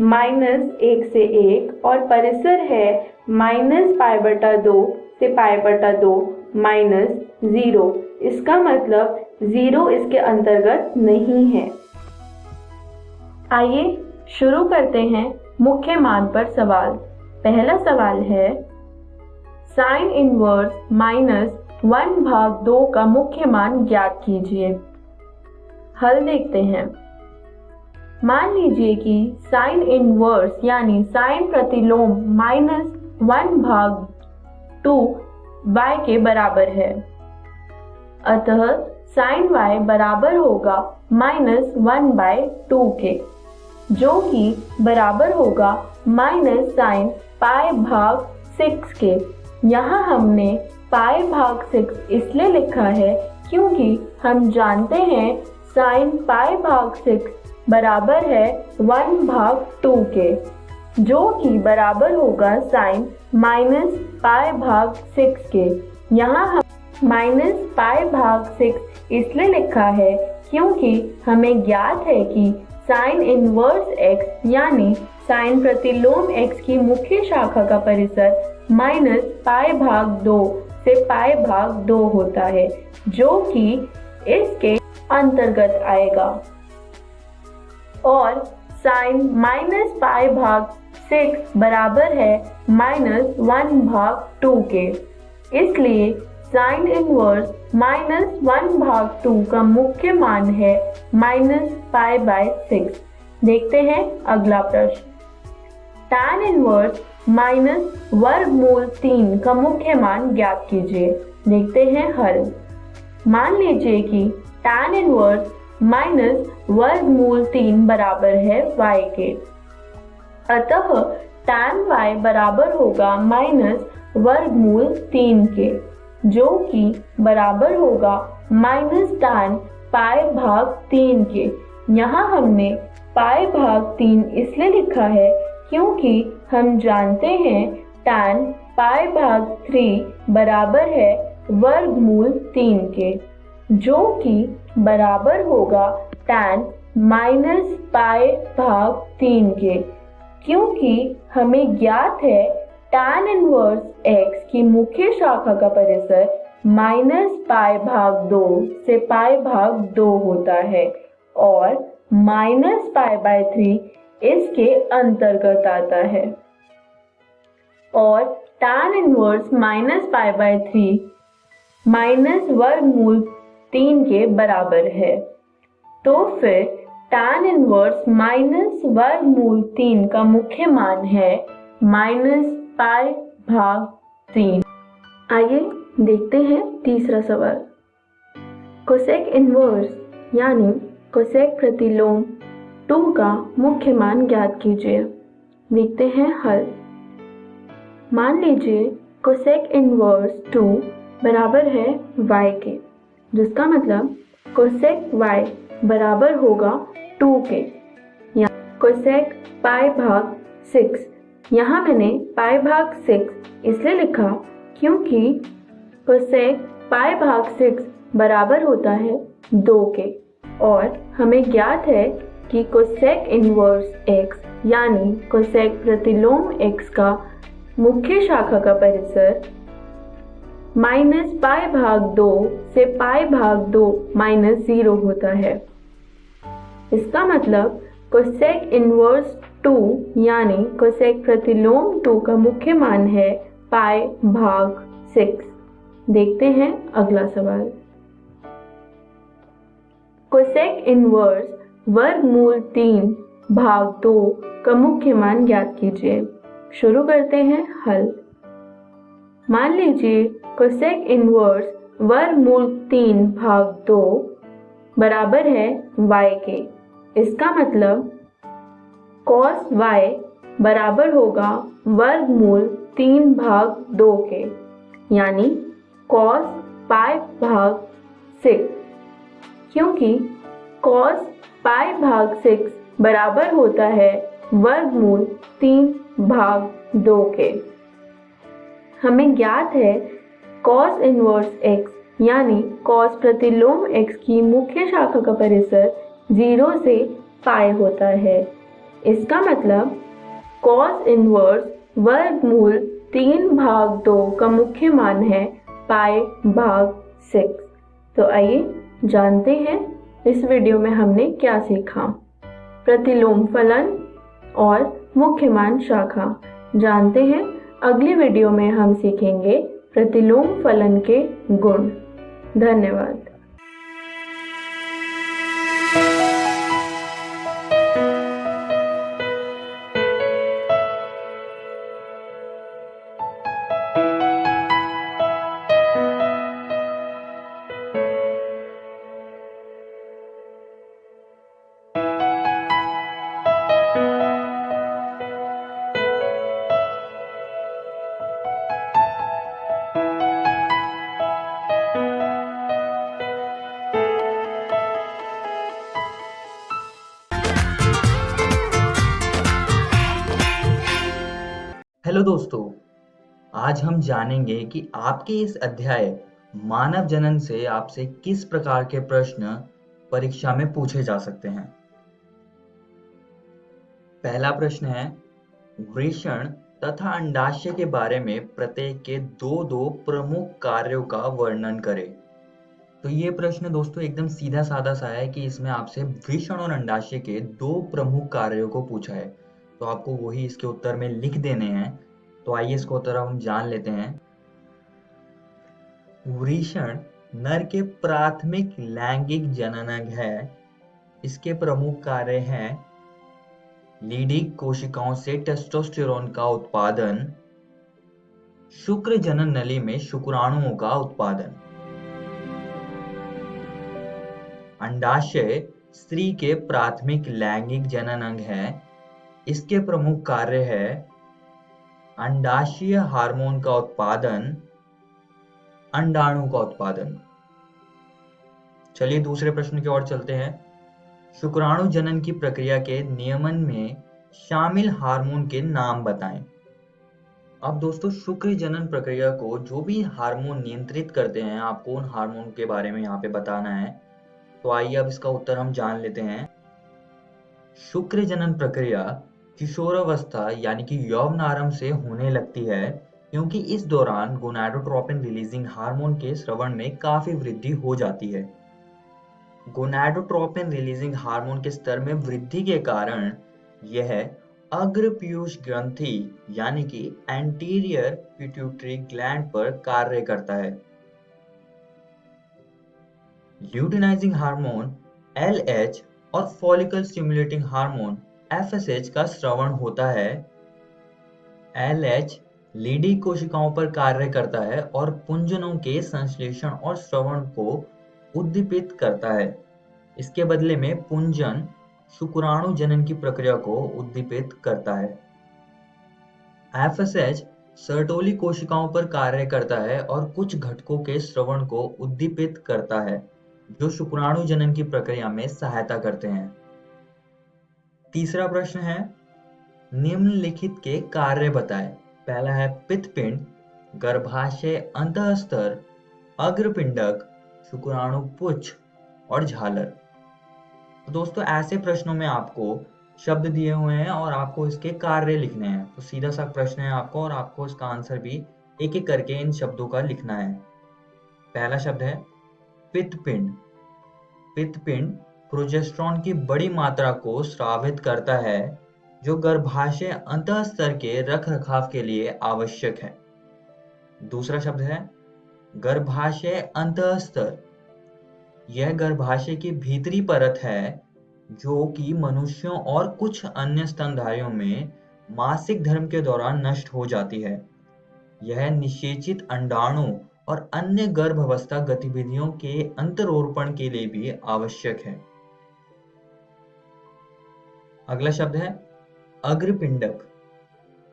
-1 से 1 और परिसर है -π/2 से π/2 -0। इसका मतलब 0 इसके अंतर्गत नहीं है। आइए शुरू करते हैं मुख्य मान पर सवाल। पहला सवाल है sin इनवर्स -1/2 का मुख्य मान ज्ञात कीजिए। हल देखते हैं। मान लीजिए कि sin इनवर्स यानी sin प्रतिलोम -1/2 y के बराबर है। अतः sin y बराबर होगा -1/2 के, जो कि बराबर होगा -sin π/6 के। यहाँ हमने π/6 इसलिए लिखा है क्योंकि हम जानते हैं sin π/6 बराबर है 1/2 के, जो कि बराबर होगा sin -π/6 के। यहाँ हम -π/6 इसलिए लिखा है क्योंकि हमें ज्ञात है कि sin इनवर्स x यानी sin प्रतिलोम x की मुख्य शाखा का परिसर -π/2 से π/2 होता है, जो कि इसके अंतर्गत आएगा। और sin -π/6 बराबर है -1/2 के। इसलिए sin इनवर्स -1/2 का मुख्य मान है -π/6। देखते हैं अगला प्रश्न। tan इनवर्स -√3 का मुख्य मान ज्ञात कीजिए। देखते हैं हल। मान लीजिए कि tan इनवर्स -√3 बराबर है y के। अतः tan y बराबर होगा -√3 के, जो कि बराबर होगा -tan π/3 के। यहाँ हमने π/3 इसलिए लिखा है क्योंकि हम जानते हैं tan π/3 बराबर है √3 के, जो कि बराबर होगा tan -π/3 के। क्योंकि हमें ज्ञात है tan इनवर्स x की मुख्य शाखा का परिसर -π/2 से π/2 होता है और -π/3 इसके अंतर्गत आता है। और tan इनवर्स -π/3 -√3 के बराबर है। तो फिर tan इनवर्स -√3 का मुख्य मान है -π/3। आइए देखते हैं तीसरा सवाल। कोसेक इनवर्स यानी कोसेक प्रतिलोम 2 का मुख्य मान ज्ञात कीजिए। देखते हैं हल। मान लीजिए कोसेक इनवर्स 2 बराबर है y के, जिसका मतलब कोसेक y बराबर होगा 2 के। या कोसेक π/6, यहाँ मैंने π/6 इसलिए लिखा क्योंकि कोसेक π/6 बराबर होता है 2 के। और हमें ज्ञात है कि कोसेक इनवर्स x यानी कोसेक प्रतिलोम x का मुख्य शाखा का परिसर -π/2 से π/2 -0 होता है। इसका मतलब कोसेक इनवर्स 2 यानी कोसेक प्रतिलोम 2 का मुख्य मान है पाई भाग 6। देखते हैं अगला सवाल। कोसेक इनवर्स वर्गमूल 3 भाग 2 का मुख्य मान ज्ञात कीजिए। शुरू करते हैं हल। मान लीजिए कोसेक इनवर्स वर्गमूल 3 भाग 2 बराबर है y के। इसका मतलब cos y बराबर होगा वर्गमूल 3 भाग 2 के, यानी cos पाई भाग 6, क्योंकि cos पाई भाग 6 बराबर होता है वर्गमूल 3 भाग 2 के। हमें ज्ञात है cos इनवर्स x यानी cos प्रतिलोम x की मुख्य शाखा का परिसर 0 से पाई होता है। इसका मतलब cos इनवर्स वर्गमूल 3 भाग 2 का मुख्य मान है पाई भाग 6। तो आइए जानते हैं इस वीडियो में हमने क्या सीखा। प्रतिलोम फलन और मुख्य मान शाखा जानते हैं। अगली वीडियो में हम सीखेंगे प्रतिलोम फलन के गुण। धन्यवाद। हेलो दोस्तों, आज हम जानेंगे कि आपके इस अध्याय मानव जनन से आपसे किस प्रकार के प्रश्न परीक्षा में पूछे जा सकते हैं। पहला प्रश्न है, वृषण तथा अंडाशय के बारे में प्रत्येक के दो प्रमुख कार्यों का वर्णन करें। तो ये प्रश्न दोस्तों एकदम सीधा साधा सा है कि इसमें आपसे वृषण और अंडाशय के 2 प्रमुख कार्यों को पूछा है, तो आपको वही इसके उत्तर में लिख देने हैं। तो आइए इसको उत्तर हम जान लेते हैं। वृषण नर के प्राथमिक लैंगिक जननांग है। इसके प्रमुख कार्य हैं लीडिंग कोशिकाओं से टेस्टोस्टेरोन का उत्पादन, शुक्र जनन नली में शुक्राणुओं का उत्पादन। अंडाशय स्त्री के प्राथमिक लैंगिक जननांग है। इसके प्रमुख कार्य है अंडाशय हार्मोन का उत्पादन, अंडाणु का उत्पादन। चलिए दूसरे प्रश्न की ओर चलते हैं। शुक्राणु जनन की प्रक्रिया के नियमन में शामिल हार्मोन के नाम बताएं। अब दोस्तों शुक्र जनन प्रक्रिया को जो भी हार्मोन नियंत्रित करते हैं, आपको उन हार्मोन के बारे में यहाँ पे बताना है। तो आइए अब इसका उत्तर हम जान लेते हैं। शुक्र जनन प्रक्रिया किशोरावस्था यानी कि यौवनारंभ से होने लगती है, क्योंकि इस दौरान गोनाडोट्रोपिन रिलीजिंग हार्मोन के स्रवण में काफी वृद्धि हो जाती है। गोनाडोट्रोपिन रिलीजिंग हार्मोन के स्तर में वृद्धि के कारण यह अग्र पीयूष ग्रंथि यानी कि एंटीरियर पिट्यूटरी ग्लैंड पर कार्य करता है। ल्यूटिनाइजिंग हार्मोन LH और फॉलिकल स्टिमुलेटिंग हार्मोन FSH का स्रवण होता है। LH लीडी कोशिकाओं पर कार्य करता है और पुंजनों के संश्लेषण और श्रवण को उद्दीपित करता है। इसके बदले में पुंजन शुक्राणु जनन की प्रक्रिया को उद्दीपित करता है। FSH सर्टोली कोशिकाओं पर कार्य करता है और कुछ घटकों के श्रवण को उद्दीपित करता है, जो शुक्राणु जनन की प्रक्रिया में सहायता करते हैं। तीसरा प्रश्न है, निम्नलिखित के कार्य बताएं। पहला है पित्तपिंड, गर्भाशय अंतःस्तर, अग्रपिंडक, शुक्राणु पुच्छ और झालर। तो दोस्तों ऐसे प्रश्नों में आपको शब्द दिए हुए हैं और आपको इसके कार्य लिखने हैं। तो सीधा सा प्रश्न है आपको और आपको इसका आंसर भी एक एक करके इन शब्दों का लिखना है। पहला शब्द है पित्तपिंड। पित्तपिंड प्रोजेस्टेरॉन की बड़ी मात्रा को स्रावित करता है, जो गर्भाशय अंतःस्तर के रखरखाव के लिए आवश्यक है। दूसरा शब्द है गर्भाशय अंतःस्तर। यह गर्भाशय की भीतरी परत है जो कि मनुष्यों और कुछ अन्य स्तनधारियों में मासिक धर्म के दौरान नष्ट हो जाती है। यह निषेचित अंडाणु और अन्य गर्भावस्था गतिविधियों के अंतरोपण के लिए भी आवश्यक है। अगला शब्द है अग्रपिंडक।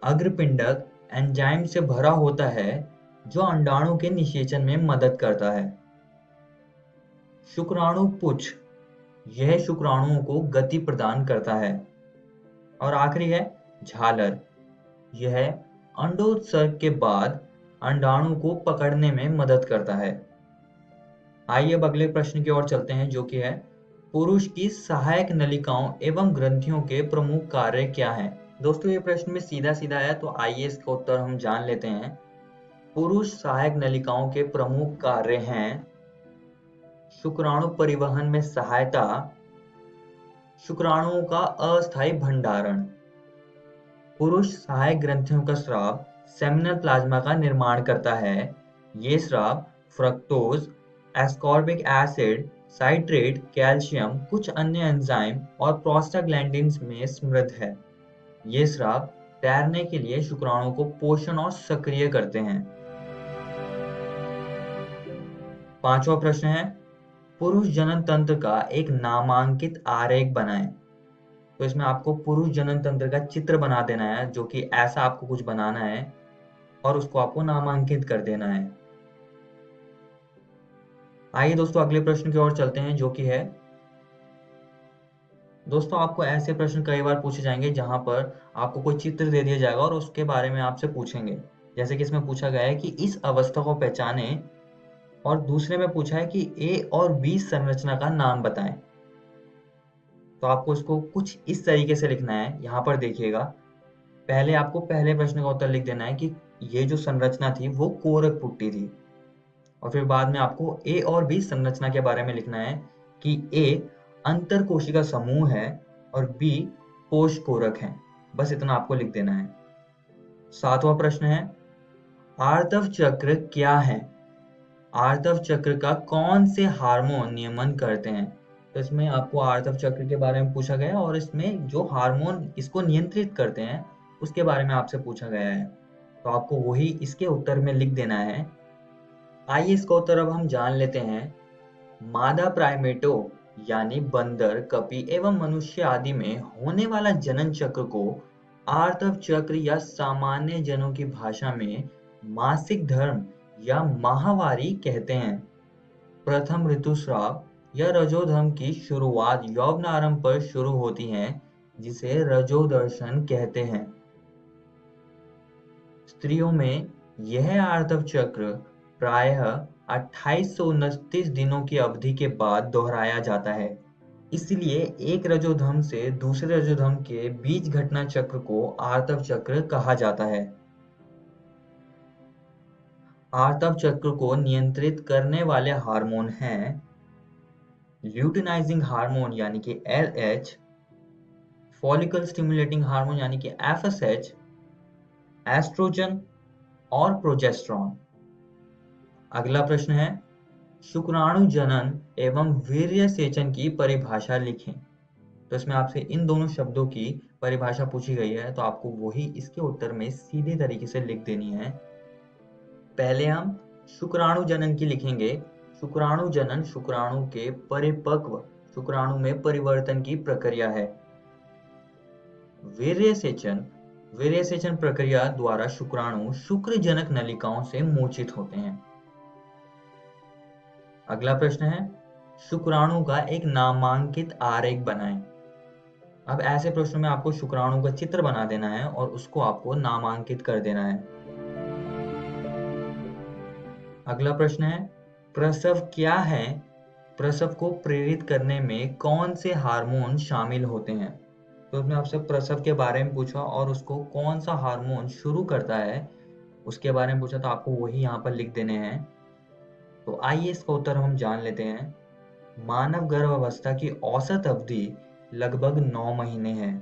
अग्रपिंडक एंजाइम से भरा होता है जो अंडाणु के निषेचन में मदद करता है। शुक्राणु पुच्छ, यह शुक्राणुओं को गति प्रदान करता है। और आखिरी है झालर, यह अंडोत्सर्ग के बाद अंडाणु को पकड़ने में मदद करता है। आइए अब अगले प्रश्न की ओर चलते हैं, जो कि है पुरुष की सहायक नलिकाओं एवं ग्रंथियों के प्रमुख कार्य क्या हैं। दोस्तों ये प्रश्न में सीधा सीधा है, तो आइए इसका उत्तर हम जान लेते हैं। पुरुष सहायक नलिकाओं के प्रमुख कार्य हैं शुक्राणु परिवहन में सहायता, शुक्राणुओं का अस्थायी भंडारण, पुरुष सहायक ग्रंथियों का स्राव सेमिनल प्लाज्मा का निर्माण करता है। ये स्राव fructose, ascorbic acid, citrate, calcium, कुछ अन्य एंजाइम और प्रोस्टाग्लैंडिन्स में समृद्ध है। ये स्राव तैरने के लिए शुक्राणुओं को पोषण और सक्रिय करते हैं। पांचवा प्रश्न है पुरुष जनन तंत्र का एक नामांकित आरेख बनाएं। तो इसमें आपको पुरुष जनन तंत्र का चित्र बना देना है, जो कि ऐसा आपको कुछ बनाना है और उसको आपको नामांकित कर देना है। आइए दोस्तों अगले प्रश्न की ओर चलते हैं, जो कि है दोस्तों आपको ऐसे प्रश्न कई बार पूछे जाएंगे जहां पर आपको कोई चित्र दे दिया जाएगा और उसके बारे में आपसे पूछेंगे। जैसे कि इसमें पूछा गया है कि इस अवस्था को पहचानें, और दूसरे में पूछा है कि ए और बी संरचना का नाम बताएं। तो आपको इसको कुछ इस तरीके से लिखना है। यहाँ पर देखिएगा, पहले आपको पहले प्रश्न का उत्तर लिख देना है कि ये जो संरचना थी वो कोरक पुट्टी थी, और फिर बाद में आपको ए और बी संरचना के बारे में लिखना है कि ए अंतर कोशिका समूह है और बी कोश कोरक है। बस इतना आपको लिख देना है। सातवां प्रश्न है आर्तव चक्र क्या है। आर्तव चक्र का कौन से हार्मोन नियमन करते हैं। तो इसमें आपको आर्तव चक्र के बारे में पूछा गया और इसमें जो हार्मोन इसको नियंत्रित करते हैं उसके बारे में आपसे पूछा गया है। तो आपको वही इसके उत्तर में लिख देना है। आइए इसका उत्तर अब हम जान लेते हैं। मादा प्राइमेटो यानी बंदर, कपी एवं मनुष्य आदि में होने वाला जनन चक्र को आर्तव चक्र या सामान्य जनों की भाषा में मासिक धर्म या माहवारी कहते हैं। प्रथम ऋतुस्राव या रजोधर्म की शुरुआत यौवनारंभ पर शुरू होती है, जिसे रजोदर्शन कहते हैं। स्त्रियों में यह आर्तव चक्र प्रायः 28 से 29 दिनों की अवधि के बाद दोहराया जाता है। इसलिए एक रजोधर्म से दूसरे रजोधर्म के बीच घटना चक्र को आर्तव चक्र कहा जाता है। आर्तव चक्र को नियंत्रित करने वाले हार्मोन हैं ल्यूटिनाइजिंग हार्मोन यानी कि LH, फॉलिकल स्टिमुलेटिंग हार्मोन यानी कि FSH, एस्ट्रोजन और प्रोजेस्टेरॉन। अगला प्रश्न है शुक्राणु जनन एवं वीर्य सेचन की परिभाषा लिखें। तो इसमें आपसे इन दोनों शब्दों की परिभाषा पूछी गई है, तो आपको वही इसके उत्तर में सीधे तरीके से लिख देनी है। पहले हम शुक्राणु जनन की लिखेंगे। शुक्राणु जनन शुक्राणु के परिपक्व शुक्राणु में परिवर्तन की प्रक्रिया है। वीर्य सेचन प्रक्रिया द्वारा शुक्राणु शुक्रजनक नलिकाओं से मोचित होते हैं। अगला प्रश्न है शुक्राणु का एक नामांकित आरेख बनाएं। अब ऐसे प्रश्नों में आपको शुक्राणु का चित्र बना देना है और उसको आपको नामांकित कर देना है। अगला प्रश्न है प्रसव क्या है। प्रसव को प्रेरित करने में कौन से हार्मोन शामिल होते हैं। तो उसमें आपसे प्रसव के बारे में पूछा और उसको कौन सा हार्मोन शुरू करता है उसके बारे में पूछा, तो आपको वही यहाँ पर लिख देने हैं। तो आइए इसका उत्तर हम जान लेते हैं। मानव गर्भावस्था की औसत अवधि लगभग 9 महीने है।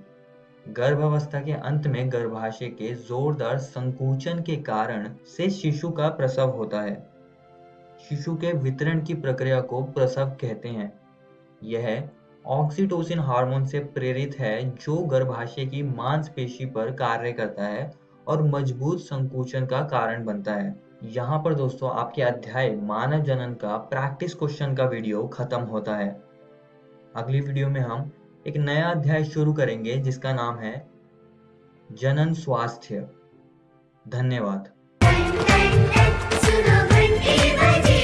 गर्भावस्था के अंत में गर्भाशय के जोरदार संकुचन के कारण से शिशु का प्रसव होता है। शिशु के वितरण की प्रक्रिया को प्रसव कहते हैं। यह ऑक्सीटोसिन हार्मोन से प्रेरित है जो गर्भाशय की मांसपेशी पर कार्य करता है और मजबूत संकुचन का कारण बनता है। यहाँ पर दोस्तों आपके अध्याय मानव जनन का प्रैक्टिस क्वेश्चन का वीडियो खत्म होता है। अगली वीडियो में हम एक नया अध्याय शुरू करेंगे जिसका नाम है जनन स्वास्थ्य। धन्यवाद। सुनो घंटी बजे